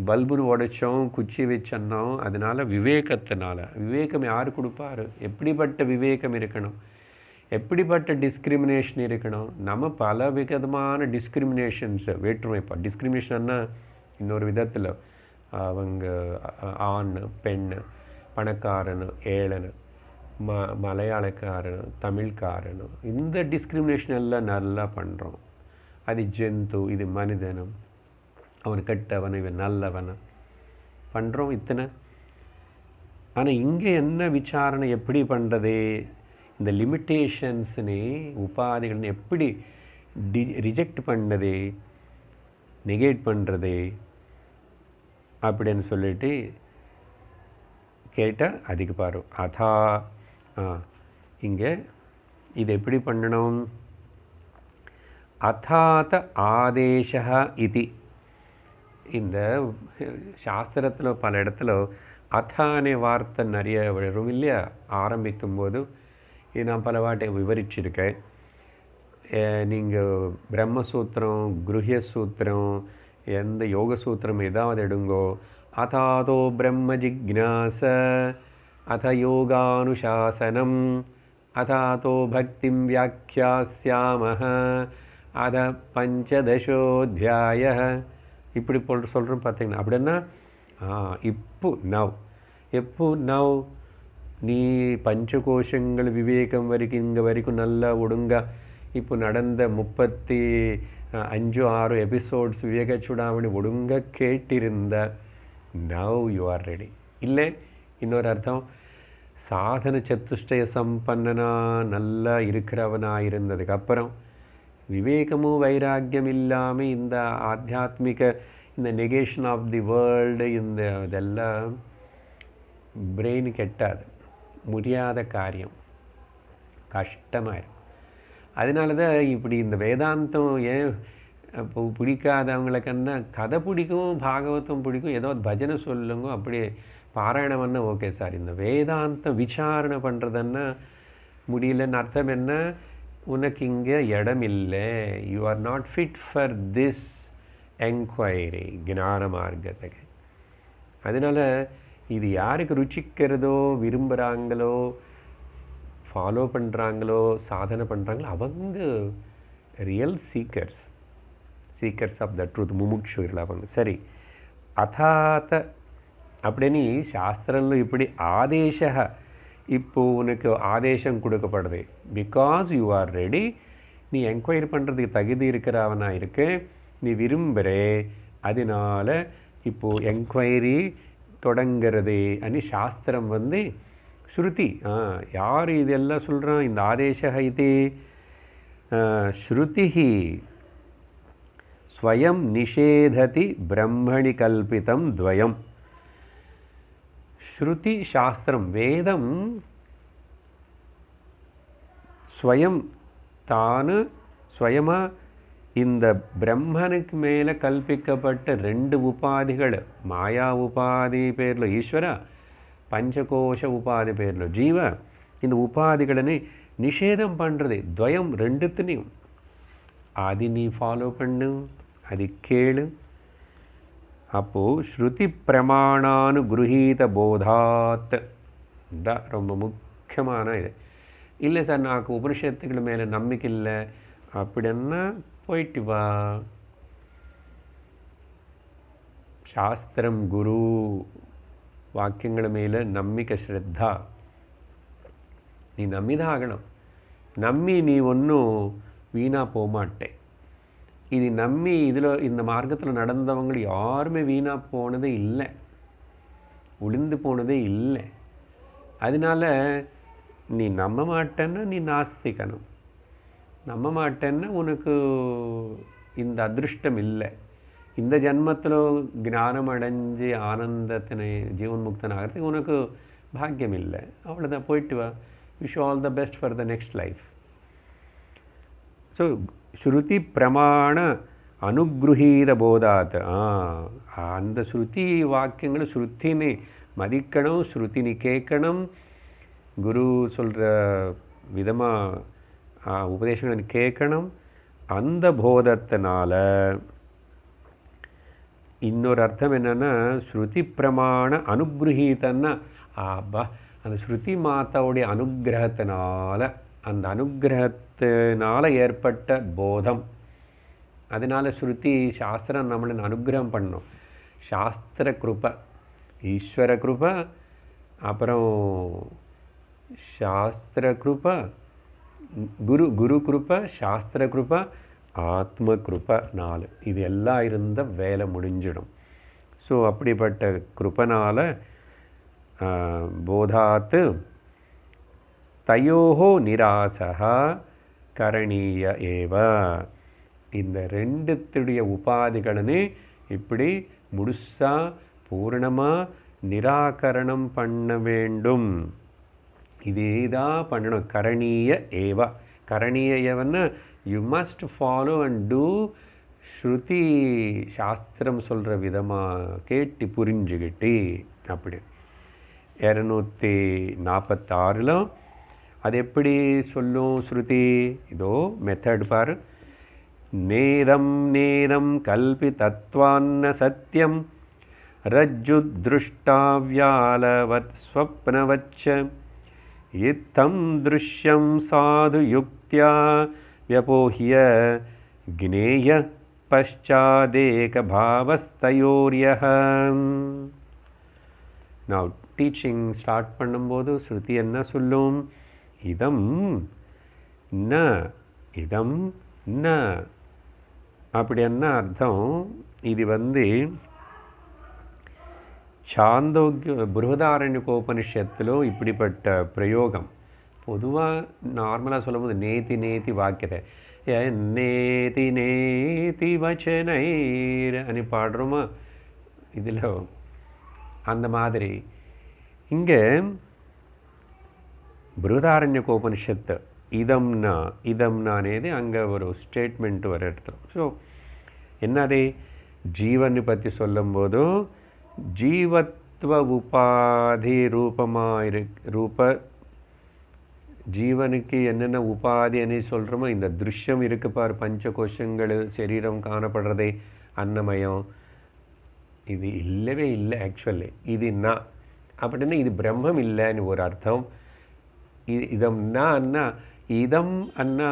பல்புன்னு உடைச்சோம், குச்சி வச்சோம், அதனால் விவேகத்தினால. விவேகம் யார் கொடுப்பாரு? எப்படிப்பட்ட விவேகம் இருக்கணும், எப்படிப்பட்ட டிஸ்கிரிமினேஷன் இருக்கணும்? நம்ம பல விதமான டிஸ்கிரிமினேஷன்ஸை வேற்றுமைப்பா. டிஸ்கிரிமினேஷன்னா இன்னொரு விதத்தில் அவங்க ஆண் பெண், பணக்காரன் ஏழன், மலையாளக்காரன் தமிழ்காரன், இந்த டிஸ்கிரிமினேஷன் எல்லாம் நல்லா பண்ணுறோம். அது ஜந்து, இது மனிதனும், அவன் கெட்டவன், இவன் நல்லவன் பண்ணுறோம் இத்தனை. ஆனால் இங்கே என்ன விசாரணை எப்படி பண்ணுறது? இந்த லிமிட்டேஷன்ஸ்னு உபாதிகள்னு எப்படி ரிஜெக்ட் பண்ணது, நெகேட் பண்ணுறது அப்படின்னு சொல்லிட்டு கேட்டால் அதுக்கு பாரு. அதா இங்கே இது எப்படி பண்ணணும்? அதாத ஆதேஷா இது. இந்த சாஸ்திரத்தில் பல இடத்துல அதானே வார்த்தை நிறைய வரும் இல்லையா? ஆரம்பிக்கும்போது இது நான் பல வாட்டை விவரிச்சிருக்கேன். நீங்கள் பிரம்மசூத்திரம், குருஹ்ய சூத்திரம், எந்த யோக சூத்திரம் ஏதாவது எடுங்கோ, அதாதோ பிரம்ம ஜிக்ஞாச அத யோகானுசாசனம் அதாதோ பக்திம் வியாக்கியாஸ்யாமஹ அத பஞ்சதசோத்தியாய இப்படி சொல்கிறோம் பார்த்தீங்கன்னா. அப்படின்னா எப்போ நவ் நீ பஞ்சகோஷங்கள் விவேகம் வரைக்கும் இங்கே வரைக்கும் நல்லா ஒடுங்கா இப்போ நடந்த 35-6 எபிசோட்ஸ் விவேக சூடாமணி ஒடுங்க கேட்டிருந்த நவ் யூ ஆர் ரெடி. இல்லை, இன்னொரு அர்த்தம், சாதன சத்துஷ்டய சம்பன்னனா நல்லா இருக்கிறவனாக இருந்ததுக்கப்புறம் விவேகமும் வைராக்கியம் இல்லாமல் இந்த ஆத்தியாத்மிக இந்த நெகேஷன் ஆஃப் தி வேர்ல்டு இந்த இதெல்லாம் பிரெயின் கெட்டாது, முடியாத காரியம், கஷ்டமாயிரும். அதனால தான் இப்படி இந்த வேதாந்தம் ஏன் இப்போ பிடிக்காதவங்களுக்குன்னா கதை பிடிக்கும், பாகவதம் பிடிக்கும், ஏதோ பஜனை சொல்லுங்க, அப்படி பாராயணம் பண்ண ஓகே சார். இந்த வேதாந்தம் விசாரணை பண்ணுறதுன்னா முடியலன்னு அர்த்தம் என்ன? உனக்கு இங்கே இடம் இல்லை, you are not fit for this enquiry, ஞான மார்க்கத்துக்கு. அதனால் இது யாருக்கு ருச்சிக்கிறதோ, விரும்புகிறாங்களோ, ஃபாலோ பண்ணுறாங்களோ, சாதனை பண்ணுறாங்களோ, அவங்க real seekers of the truth, முமுட்சுகள் அவங்க. சரி, அதாத அப்படின்னு சாஸ்திரம்ல இப்படி ஆதேச, இப்போது உனக்கு ஆதேசம் கொடுக்கப்படுது. பிகாஸ் யூ ஆர் ரெடி, நீ என்கொயரி பண்ணுறதுக்கு தகுதி இருக்கிறவனா இருக்கு, நீ விரும்புகிறே, அதனால இப்போது என்கொயரி தொடங்கிறது அனி சாஸ்திரம் ஸ்ருதி. யார் இதெல்லாம் சொல்கிறான்? இந்த ஆதேச இது ஸ்ருதி ஸ்வயம் நிஷேததி பிரம்மணி கல்பிதம் துவயம். ஸ்ருதி சாஸ்திரம் வேதம் ஸ்வயம் ஸ்வயமா இந்த பிரம்மனுக்கு மேலே கல்பிக்கப்பட்ட 2 உபாதிகள், மாயா உபாதி பேரில் ஈஸ்வர, பஞ்சகோஷ உபாதி பேரில் ஜீவ, இந்த உபாதிகளை நிஷேதம் பண்ணுறது துவயம், 2த்துனையும். அது நீ ஃபாலோ பண்ணு, அது கேளு. அப்போது ஸ்ருதி பிரமாணானுகிரகீத போதாத் தான் ரொம்ப முக்கியமான இது. இல்லை சார் నాకు உபனிஷத்துக்கள் மேலே நம்பிக்கை இல்லை அப்படின்னா போயிட்டு வா. ಶಾಸ್ತ್ರಂ ಗುರು ವಾಕ್ಯಗಳ ಮೇಲೆ ನಂಬಿಕೆ ಶ್ರದ್ಧಾ நீ நம்பிதான் ஆகணும். நம்பி நீ ஒன்றும் வீணாக போகமாட்டே. இது நம்பி இதில் இந்த மார்க்கத்தில் நடந்தவங்க யாருமே வீணாக போனதே இல்லை, உளுந்து போனதே இல்லை. அதனால நீ நம்ப மாட்டேன்னா நீ நாஸ்திக்கணும். நம்ப மாட்டேன்னா உனக்கு இந்த அதிருஷ்டம் இல்லை. இந்த ஜன்மத்தில் ஞானம் அடைஞ்சு ஆனந்தத்தினை ஜீவன்முக்தன் ஆகிறதுக்கு உனக்கு பாக்கியம் இல்லை. அவ்வளோதான், போயிட்டு வா. Wish all the best for the next life. So ஸ்ருதி பிரமாண அனுகிரகீத போதாத், அந்த ஸ்ருதி வாக்கியங்கள் ஸ்ருத்தினை மதிக்கணும், ஸ்ருத்தினி கேட்கணும், குரு சொல்கிற விதமாக உபதேசங்களை கேட்கணும். அந்த போதத்தினால இன்னொரு அர்த்தம் என்னென்னா, ஸ்ருதி பிரமாண அனுகிரகீதன்னா ஆபா அந்த ஸ்ருதி மாதாவுடைய அனுகிரகத்தினால, அந்த அனுகிரகத்தினால ஏற்பட்ட போதம். அதனால் ஸ்ருதி சாஸ்திரம் நம்மளை அனுகிரகம் பண்ணணும். சாஸ்திர கிருபை, ஈஸ்வர கிருபை, அப்புறம் சாஸ்திர கிருபை, குரு கிருபை, சாஸ்திர கிருபை, ஆத்ம கிருபை, 4. இது எல்லாம் இருந்த வேலை முடிஞ்சிடும். ஸோ அப்படிப்பட்ட கிருபனால் போதாத் தயோஹோ நிராசா கரணீய ஏவ, இந்த ரெண்டுத்துடைய உபாதிகளனே இப்படி முழுசாக பூர்ணமாக நிராகரணம் பண்ண வேண்டும். இதே தான் பண்ணணும். கரணீய ஏவ, கரணீய ஏவன்னா you must follow and do. ஸ்ருதி சாஸ்திரம் சொல்கிற விதமாக கேட்டு புரிஞ்சுக்கிட்டு. அப்படி 246 அது எப்படி சொல்லும் ஸ்ருதி? இதோ மெத்தட் பாரு. நேதம் நேதம் கல்பி தத்வான்ன சத்யம் ரஜ்ஜு திருஷ்டாவ்யாலவத் ஸ்வப்னவச்ச இத்தம் திருஷ்யம் சாது யுக்தியா व्यपोह्य ज्ञेय पश्चादेक भावस्तयोर्यः. Now teaching start பண்ணும்போது ஸ்ருதி என்ன சொல்லும்? இதம் ந, இதம் ந. அப்படி என்ன அர்த்தம்? இது சாந்தோக்கிய பிருஹதாரண்யகோபனிஷத்தில் இப்படிப்பட்ட பிரயோகம். பொதுவாக நார்மலாக சொல்லும்போது நேத்தி நேத்தி வாக்கியத்தை நேத்தி நேத்தி வச்சனைர் అని பாடுறோமா இதில், அந்த மாதிரி இங்கே பிருஹதாரண்யகோபனிஷத்து இதம்னா, இதம்னா అనేది அங்கே ஒரு ஸ்டேட்மெண்ட் வர எடுத்துரும். ஸோ என்னது? ஜீவனை பற்றி சொல்லும்போது ஜீவத்வ உபாதி ரூபமாக ரூப ஜீவனுக்கு என்னென்ன உபாதி அனி சொல்கிறோமோ, இந்த திருஷ்யம் இருக்கு பார், பஞ்ச கோஷங்கள் சரீரம் காணப்படுறதே அன்னமயம், இது இல்லவே இல்லை. ஆக்சுவலி இது நான் அப்படின்னா இது பிரம்மம் இல்லைன்னு ஒரு அர்த்தம். இதம்னா அண்ணா, இதம் அண்ணா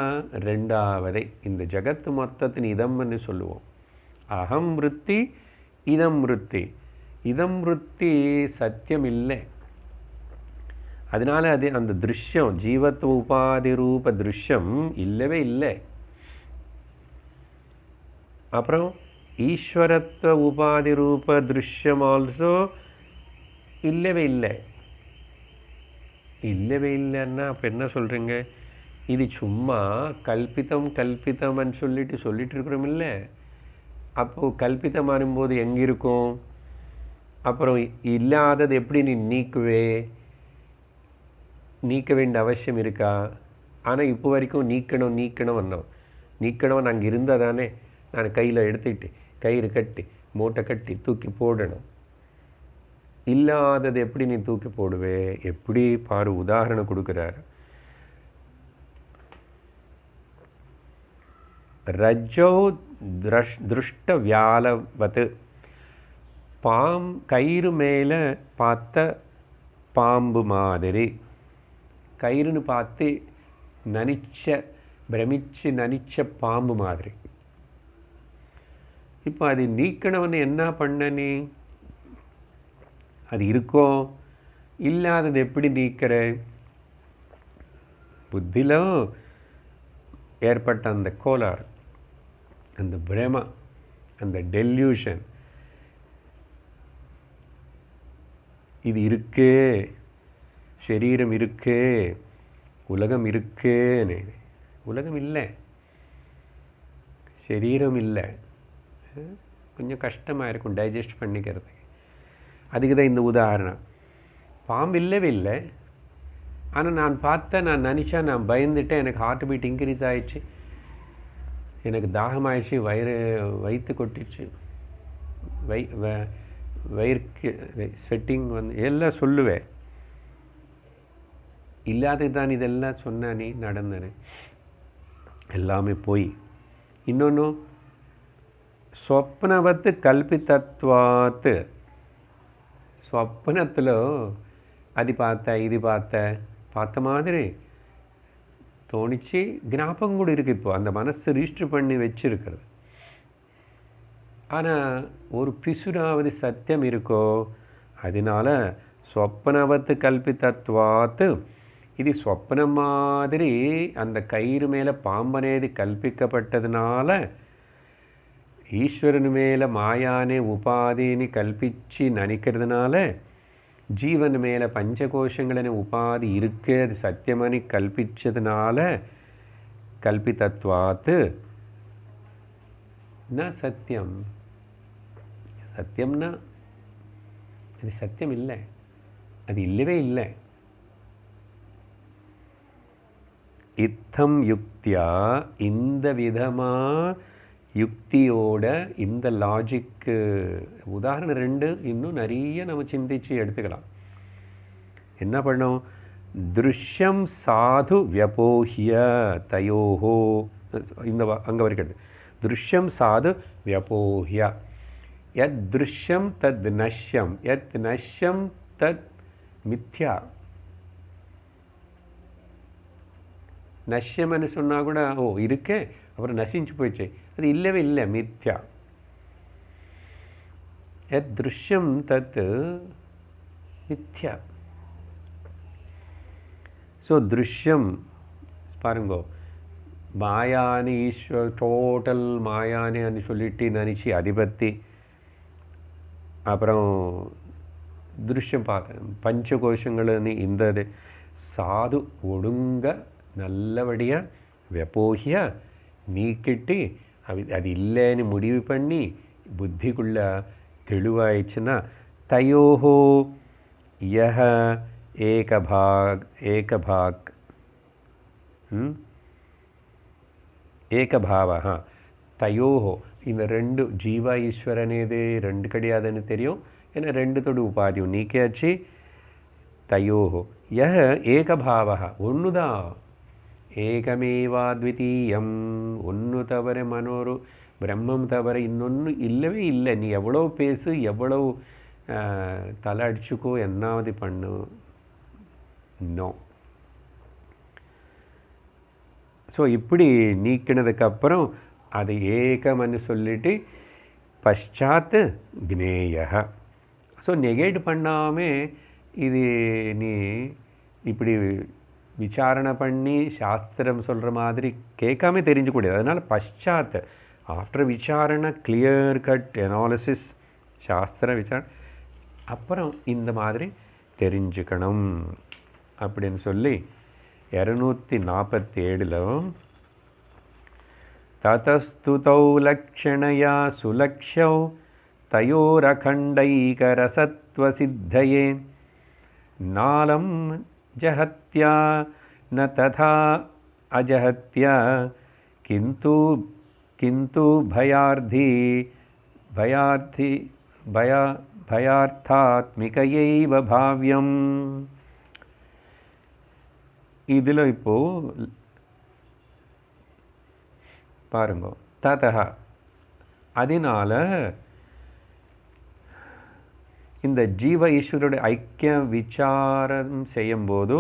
ரெண்டாவதே. இந்த ஜகத்து மொத்தத்தின் இதம்னு சொல்லுவோம். அகம் விருத்தி, இதம் விருத்தி. இதம் விருத்தி சத்தியம் இல்லை. அதனால அது அந்த திருஷ்யம் ஜீவத்வ உபாதி ரூப திருஷ்யம் இல்லவே இல்லை. அப்புறம் ஈஸ்வரத்வ உபாதி ரூப திருஷ்யம் ஆல்சோ இல்லவே இல்லை. இல்லவே இல்லைன்னா அப்போ என்ன சொல்கிறீங்க? இது சும்மா கல்பித்தம் கல்பித்தம்னு சொல்லிட்டு இருக்கிறோம் இல்லை? அப்போது கல்பித்தம் வரும்போது எங்கே இருக்கும்? அப்புறம் இல்லாதது எப்படி நீ நீக்குவே? நீக்க வேண்டிய அவசியம் இருக்கா? ஆனால் இப்போ வரைக்கும் நீக்கணும் வந்தோம். நீக்கணும் நாங்கள் இருந்தால் தானே நான் கையில் எடுத்துக்கிட்டு கயிறு கட்டி மூட்டை கட்டி தூக்கி போடணும். இல்லாதது எப்படி நீ தூக்கி போடுவே? எப்படி பாரு, உதாரணம் கொடுக்குறாரு. ரஜ்ஜோ திருஷ்ட வியாலவத், கயிறு மேலே பார்த்த பாம்பு மாதிரி, கயிறுன்னு பார்த்து பிரமிச்சு நனிச்ச பாம்பு மாதிரி. இப்போ அது நீக்கணும்னு என்ன பண்ண நீ? அது இருக்கோ இல்லாதது எப்படி நீக்கிற? புத்தியில ஏற்பட்ட அந்த கோளாறு, அந்த பிரம, அந்த டெல்யூஷன், இது இருக்கு, சரீரம் இருக்கு, உலகம் இருக்குன்னு. உலகம் இல்லை, சரீரம் இல்லை. கொஞ்சம் கஷ்டமாக இருக்கும் டைஜஸ்ட் பண்ணிக்கிறது. அதுக்கு தான் இந்த உதாரணம். பாம்பு இல்லவே இல்லை, ஆனால் நான் பார்த்தேன், நான் நினச்சா, நான் பயந்துட்டேன், எனக்கு ஹார்ட் பீட் இன்க்ரீஸ் ஆயிடுச்சு, எனக்கு தாகமாயிடுச்சு, வயிற்று கொட்டிடுச்சு, வயிற்கு ஸ்வெட்டிங் எல்லாம் சொல்லுவேன். இல்லாதது தான் இதெல்லாம் சொன்ன நீ நடந்தது எல்லாமே போய். இன்னொன்று ஸ்வப்னவத்து கல்பித்தத்வாத்து, ஸ்வப்னத்தில் அது இது பார்த்த மாதிரி தோணிச்சு, ஞாபகம் கூட இருக்குது. இப்போ அந்த மனசு ரிஜிஸ்டர் பண்ணி வச்சிருக்கிறது. ஆனால் ஒரு பிசுராவது சத்தியம் இருக்கோ, அதனால ஸ்வப்னவத்து கல்பித்தத்வாத்து, இது ஸ்வப்னம் மாதிரி அந்த கயிறு மேலே பாம்பனேது கல்பிக்கப்பட்டதுனால, ஈஸ்வரன் மேலே மாயானே உபாதின்னு கல்பிச்சு நினைக்கிறதுனால, ஜீவன் மேலே பஞ்சகோஷங்களே உபாதி இருக்கு, அது சத்தியமனி கல்பிச்சதுனால, கல்பித்தத்வாத்து ந சத்தியம். சத்தியம்னா அது சத்தியம் இல்லை, அது இல்லவே இல்லை. இத்தம் யுக்தியா, இந்த விதமாக யுக்தியோட, இந்த லாஜிக்கு உதாரணம் 2 இன்னும் நிறைய நம்ம சிந்திச்சு எடுத்துக்கலாம். என்ன பண்ணோம்? திருஷ்யம் சாது வியபோஹிய தயோஹோ, இந்த அங்கே வரைக்கும் திருஷ்யம் சாது வியபோஹிய, யத் திருஷ்யம் தத் நஷ்யம், யத் நஷ்யம் தத் மித்யா. நஷ்யம்னு சொன்னால் கூட இருக்கே, அப்புறம் நசிஞ்சு போயிடுச்சு, அது இல்லவே இல்லை, மித்யா. யத் திருஷ்யம் தத் மித்யா. ஸோ திருஷ்யம் பாருங்கோ, மாயானி ஈஸ்வர் டோட்டல் மாயானு சொல்லிட்டு நினச்சி அதிபத்தி, அப்புறம் திருஷ்யம் பார்த்தேன் பஞ்சகோஷங்கள்னு இந்த சாது ஒடுங்க நல்லபடியாக வெப்போகியா நீக்கிட்டு அது இல்லைன்னு முடிவு பண்ணி புத்திக்குள்ள தெளிவாயிடுச்சுன்னா, தயோஹோ யஹ ஏகபாவ தயோஹோ, இந்த 2 ஜீவா ஈஸ்வரனேது 2 கிடையாதுன்னு தெரியும், ஏன்னா 2தோட உபாதியும் நீக்கியாச்சு. தயோஹோ யஹ ஏகபாவ, ஒன்று தான், ஏகமேவாத்விதீயம், ஒன்று தவிர மனோரு பிரம்மம் தவிர இன்னொன்று இல்லவே இல்லை. நீ எவ்வளோ பேசு, எவ்வளோ தலை அடிச்சுக்கோ, என்னாவது பண்ணு, நோ. ஸோ இப்படி நீக்கினதுக்கப்புறம் அது ஏகம்னு சொல்லிட்டு பஷாத் க்னேய. ஸோ நெகேட் பண்ணாமல் இது நீ இப்படி விசாரணை பண்ணி சாஸ்திரம் சொல்கிற மாதிரி கேட்காம தெரிஞ்சுக்கூடாது. அதனால் பஷாத், ஆஃப்டர் விசாரணை, கிளியர் கட் அனாலிசிஸ், சாஸ்திர விசாரணை, அப்புறம் இந்த மாதிரி தெரிஞ்சுக்கணும் அப்படின்னு சொல்லி 247 ததஸ்துதௌ லக்ஷணயா சுலக்ஷ்யௌ தயோரகண்டைகரசத்வசித்தயே நாலம் ஜஹத்யா ந ததா அஜஹத்யா கிந்து பயார்த்தாத்மிகையைவ பாவ்யம். இதில் இப்போது பாருங்க. ததஹ அதனால இந்த ஜீவ ஈஸ்வரோட ஐக்கியம் விசாரம் செய்யும்போது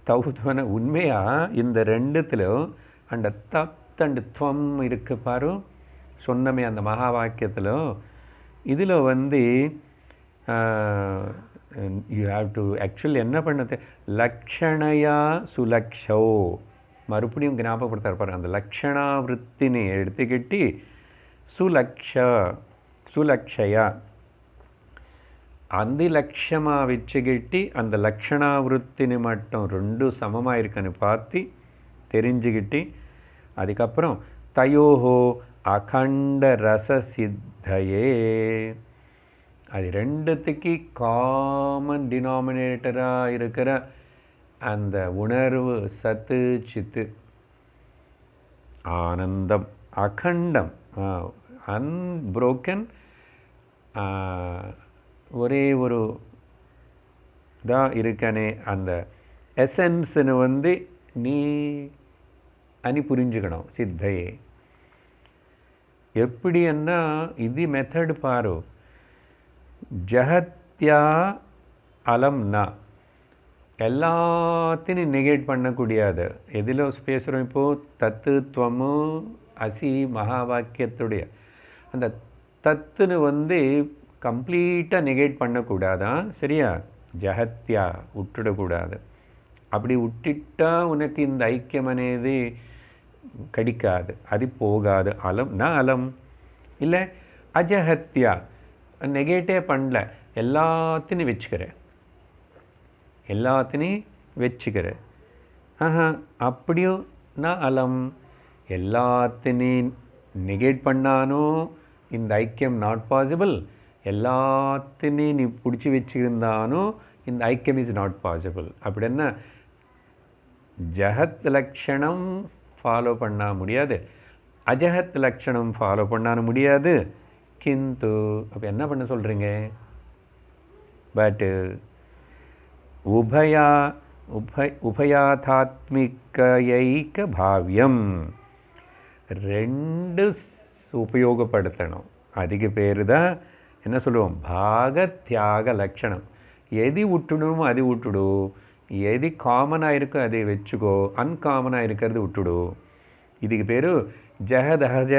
தௌத்துவன உண்மையா இந்த ரெண்டுத்திலும் அந்த தத் அண்ட் துவம் இருக்கு பாரு, சொன்னமே அந்த மகா வாக்கியத்தில். இதில் வந்து யூ ஹாவ் டு ஆக்சுவலி என்ன பண்ணது, லக்ஷணையா சுலக்ஷோ, மறுபடியும் ஞாபகப்படுத்த பாருங்க. அந்த லக்ஷணாவிருத்தினை எடுத்துக்கிட்டு சுலக்ஷயா அந்த லட்சமாக வச்சுக்கிட்டு அந்த லக்ஷணாவிருத்தினி மட்டும் ரெண்டும் சமமாக இருக்குன்னு பார்த்து தெரிஞ்சுக்கிட்டு அதுக்கப்புறம் தயோஹோ அகண்ட ரச சித்தையே, அது ரெண்டுத்துக்கு காமன் டினாமினேட்டராக இருக்கிற அந்த உணர்வு சத்து சித்து ஆனந்தம் அகண்டம் அன்புரோக்கன் ஒரே ஒரு தான் இருக்கனே அந்த எசன்ஸ்னு வந்து நீ అని புரிஞ்சுக்கணும் சித்தையே. எப்படின்னா இது மெத்தட் பாரு. ஜஹத்யா அலம்னா எல்லாத்தையும் நெகேட் பண்ணக்கூடியது. எதில் பேசுகிறோம் இப்போது, தத்துவமும் அசி மகா வாக்கியத்துடைய அந்த தத்துன்னு வந்து கம்ப்ளீட்டாக நெகேட் பண்ணக்கூடாதான், சரியா? ஜஹத்யா விட்டுடக்கூடாது. அப்படி விட்டுட்டா உனக்கு இந்த ஐக்கியம் అనేది கிடைக்காது, அது போகாது. அலம் நான் அலம் இல்லை, அஜஹத்யா நெகேட்டே பண்ணல, எல்லாத்தையும் வச்சுக்கிறேன். அப்படியும் நான் அலம், எல்லாத்தையும் நெகேட் பண்ணாலும் இந்த ஐக்கியம் நாட் பாசிபிள், எல்லாத்தையும் நீ பிடிச்சி வச்சுருந்தாலும் இந்த ஐக்கியம் இஸ் நாட் பாசிபிள். அப்படின்னா ஜஹத் லக்ஷணம் ஃபாலோ பண்ண முடியாது, அஜஹத் லக்ஷணம் ஃபாலோ பண்ண முடியாது. கிந்து அப்போ என்ன பண்ண சொல்கிறீங்க? பட் உபயாதாத்மிகைக பாவ்யம் ரெண்டு உபயோகப்படுத்தணும். அதுக்கு பேர் தான் என்ன சொல்லுவோம், பாக தியாக லக்ஷணம். எது விட்டுடணுமோ அது விட்டுடு, எது காமனாக இருக்கோ அதை வச்சுக்கோ, அன்காமனாக இருக்கிறது விட்டுடு. இதுக்கு பேர் ஜஹதஹஜ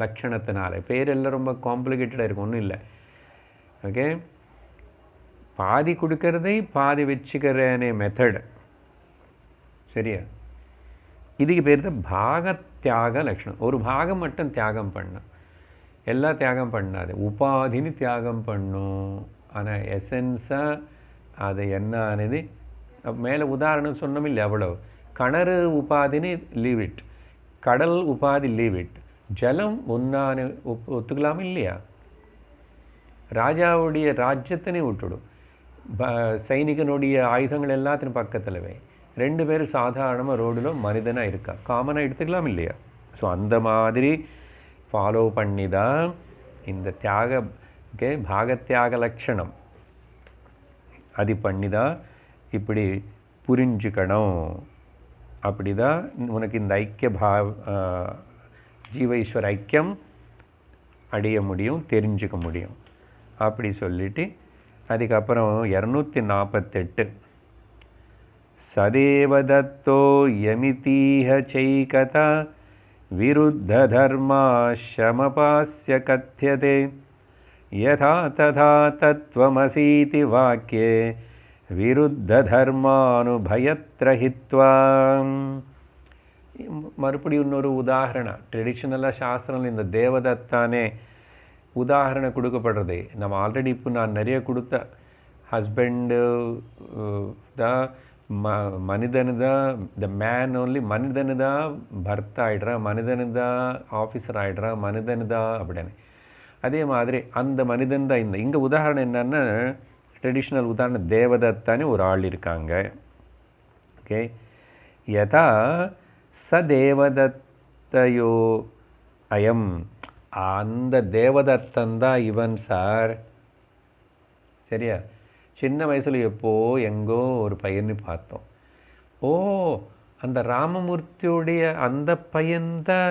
லக்ஷணத்தினால பேரெல்லாம் ரொம்ப காம்ப்ளிகேட்டடாக இருக்கும், ஒன்றும் இல்லை. ஓகே, பாதி கொடுக்கறதை பாதி வச்சுக்கிறேனே மெத்தட், சரியா? இதுக்கு பேர் தான் பாக தியாக லக்ஷணம். ஒரு பாகம் மட்டும் தியாகம் பண்ணும், எல்லாம் தியாகம் பண்ணாது, உபாதின்னு தியாகம் பண்ணும். ஆனால் எசன்ஸாக அது என்ன ஆனது மேலே உதாரணம் சொன்னோம் இல்லை, அவ்வளோ. கிணறு உபாதின்னு லீவ் இட், கடல் உபாதி லீவ் இட், ஜலம் ஒன்றான ஒத்துக்கலாமா இல்லையா? ராஜாவுடைய ராஜ்யத்தினே விட்டுடும், சைனிகனுடைய ஆயுதங்கள் எல்லாத்திനും பக்கத்தில் வை, ரெண்டு பேரும் சாதாரணமாக ரோடில் மனிதனாக இருக்கா, காமனாக எடுத்துக்கலாம் இல்லையா? ஸோ அந்த மாதிரி ஃபாலோ பண்ணி தான் இந்த தியாக பாகத்தியாக லட்சணம் அது பண்ணி தான் இப்படி புரிஞ்சுக்கணும். அப்படி தான் உனக்கு இந்த ஐக்கிய ஜீவ ஈஸ்வர ஐக்கியம் அடைய முடியும், தெரிஞ்சுக்க முடியும். அப்படி சொல்லிட்டு அதுக்கப்புறம் 248 சதேவதத்தோ யமிதீஹ சைகதா விருத்த தர்மா சமபாஸ்ய கத்யதே யதா ததா தத்வமசீதி வாக்யே விருத்த தர்மானுபயத்ரஹித்வா. மறுபடியும் இன்னொரு உதாரணம், ட்ரெடிஷ்னலாக சாஸ்திரங்கள் இந்த தேவதத்தானே உதாரணம் கொடுக்கப்படுறது. நம்ம ஆல்ரெடி இப்போ நான் நிறைய கொடுத்த ஹஸ்பண்டு தான் மனிதனு தான், த மேன் ஓன்லி மனிதனு தான் பர்த்தா ஆகிடுறான், மனிதனு தான் ஆஃபீஸர் ஆகிடுறான், மனிதனு தான் அப்படின்னு. அதே மாதிரி அந்த மனிதன் தான் இந்த இங்கே உதாரணம் என்னன்னா, ட்ரெடிஷ்னல் உதாரணம் தேவதத்தானே ஒரு ஆள் இருக்காங்க. ஓகே, யதா ச தேவதத்தையோ அயம், அந்த தேவதத்தன் தான் இவன் சார். சரியா? சின்ன வயசில் எப்போ எங்கோ ஒரு பையனை பார்த்தோம். ஓ, அந்த ராமமூர்த்தியுடைய அந்த பையன்தான்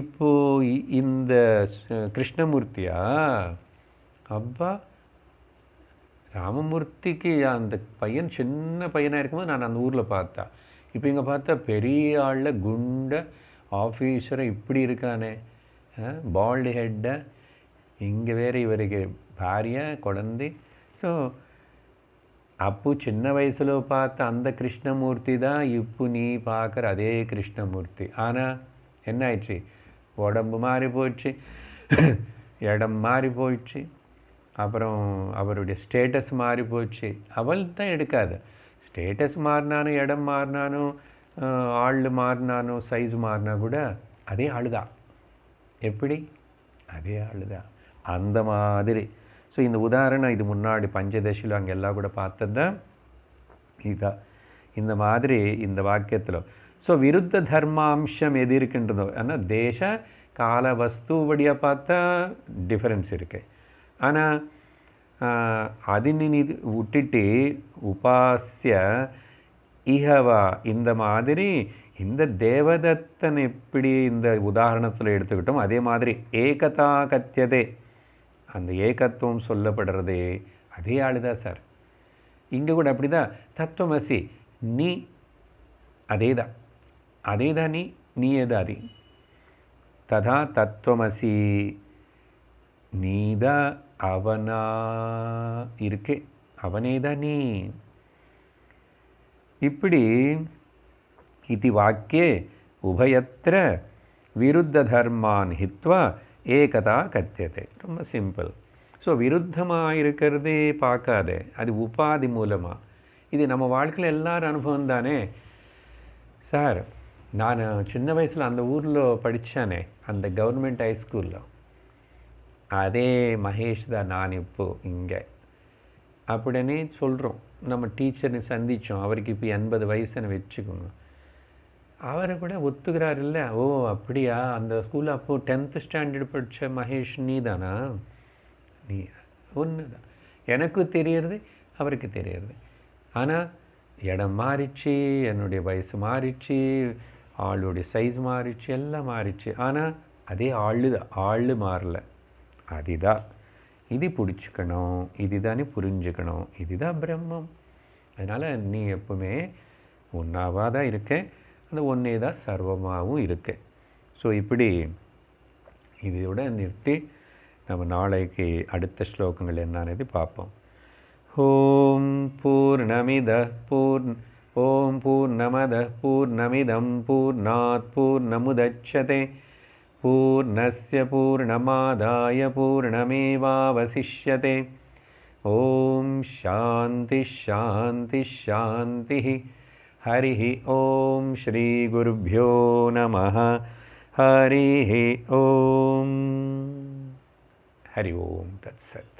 இப்போ இந்த கிருஷ்ணமூர்த்தியா? அப்பா, ராமமூர்த்திக்கு அந்த பையன் சின்ன பையனாக இருக்கும்போது நான் அந்த ஊரில் பார்த்தேன். இப்போ இங்கே பார்த்தா பெரிய ஆளில் குண்ட ஆஃபீஸரை இப்படி இருக்கானே, பால்டு ஹெட்டை, இங்கே வேறு இவருக்கு பாரியா குழந்தை. ஸோ அப்போ சின்ன வயசில் பார்த்த அந்த கிருஷ்ணமூர்த்தி தான் இப்போ நீ பார்க்குற அதே கிருஷ்ணமூர்த்தி. ஆனால் என்ன ஆயிடுச்சு? உடம்பு மாறி போயிடுச்சு, இடம் மாறி போயிடுச்சு, அப்புறம் அவருடைய ஸ்டேட்டஸ் மாறி போச்சு. அவள் தான் எடுக்காது. ஸ்டேட்டஸ் மாறினாலும் இடம் மாறினாலும் ஆள் மாறினாலும் சைஸ் மாறினா கூட அதே ஆள் தான். எப்படி? அதே ஆள் தான். அந்த மாதிரி. ஸோ இந்த உதாரணம் இது முன்னாடி பஞ்சதசியில் அங்கே எல்லாம் கூட பார்த்தது தான் இதுதான். இந்த மாதிரி இந்த வாக்கியத்தில் ஸோ விருத்த தர்மாம்சம் எது இருக்கின்றதோ, ஆனால் தேச கால வஸ்துபடியாக பார்த்தா டிஃபரன்ஸ் இருக்குது. ஆனால் அது நீ விட்டுட்டு உபாசிய இஹவா இந்த மாதிரி இந்த தேவதத்தன் எப்படி இந்த உதாரணத்தில் எடுத்துக்கிட்டோம் அதே மாதிரி ஏகதா கத்தியதே, அந்த ஏகத்துவம் சொல்லப்படுறதே அதே ஆளுதான் சார். இங்கே கூட அப்படி தான். தத்துவமசி நீ அதே தான், அதே தான் நீ, நீயே தான் அது. ததா தத்துவமசி நீதான் அவனா இருக்கே, அவனே தான் நீ. இப்படி இது வாக்கியே உபயத்திர விருத்த தர்மான் ஹித்வா ஏகதா கத்தியத்தை. ரொம்ப சிம்பிள். ஸோ விருத்தமாக இருக்கிறதே பார்க்காதே, அது உபாதி மூலமாக. இது நம்ம வாழ்க்கையில் எல்லாரும் அனுபவம் தானே சார். நான் சின்ன வயசில் அந்த ஊரில் படித்தானே, அந்த கவர்மெண்ட் ஹைஸ்கூலில், அதே மகேஷ் தான் நான் இப்போது இங்கே அப்படின்னே சொல்கிறோம். நம்ம டீச்சர்னு சந்தித்தோம், அவருக்கு இப்போ 80 வயசுன்னு வச்சுக்கோங்க. அவரை கூட ஒத்துக்கிறார் இல்லை. ஓ அப்படியா, அந்த ஸ்கூலில் அப்போது 10th ஸ்டாண்டர்ட் படித்த மகேஷ் நீ தானா? நீ ஒன்று தான். எனக்கு தெரியறது, அவருக்கு தெரியறது. ஆனால் இடம் மாறிச்சு, என்னுடைய வயசு மாறிச்சு, ஆளுடைய சைஸ் மாறிச்சு, எல்லாம் மாறிச்சு. ஆனால் அதே ஆள் தான், ஆள் மாறல. அதுதான் இது பிடிச்சிக்கணும், இதுதானே புரிஞ்சுக்கணும், இதுதான் பிரம்மம். அதனால் நீ எப்பவுமே ஒன்றாவாக தான் இருக்க, அந்த ஒன்றே தான் சர்வமாகவும் இருக்கு. ஸோ இப்படி இதோட நிறுத்தி நம்ம நாளைக்கு அடுத்த ஸ்லோகங்கள் என்னன்னு பார்ப்போம். ஓம் பூர்ணமித ஓம் பூர்ணமத பூர்ணமிதம் பூர்ணாத் பூர்ணமுதச்யதே பூர்ணஸ்ய பூர்ணமாதாய பூர்ணமேவாவசிஷ்யதே. ஓம் சாந்தி ஷாந்தி ஷாந்தி. हरिः ओम श्री गुरुभ्यो नमः. हरिः ओम. हरि ओम तत्सत्.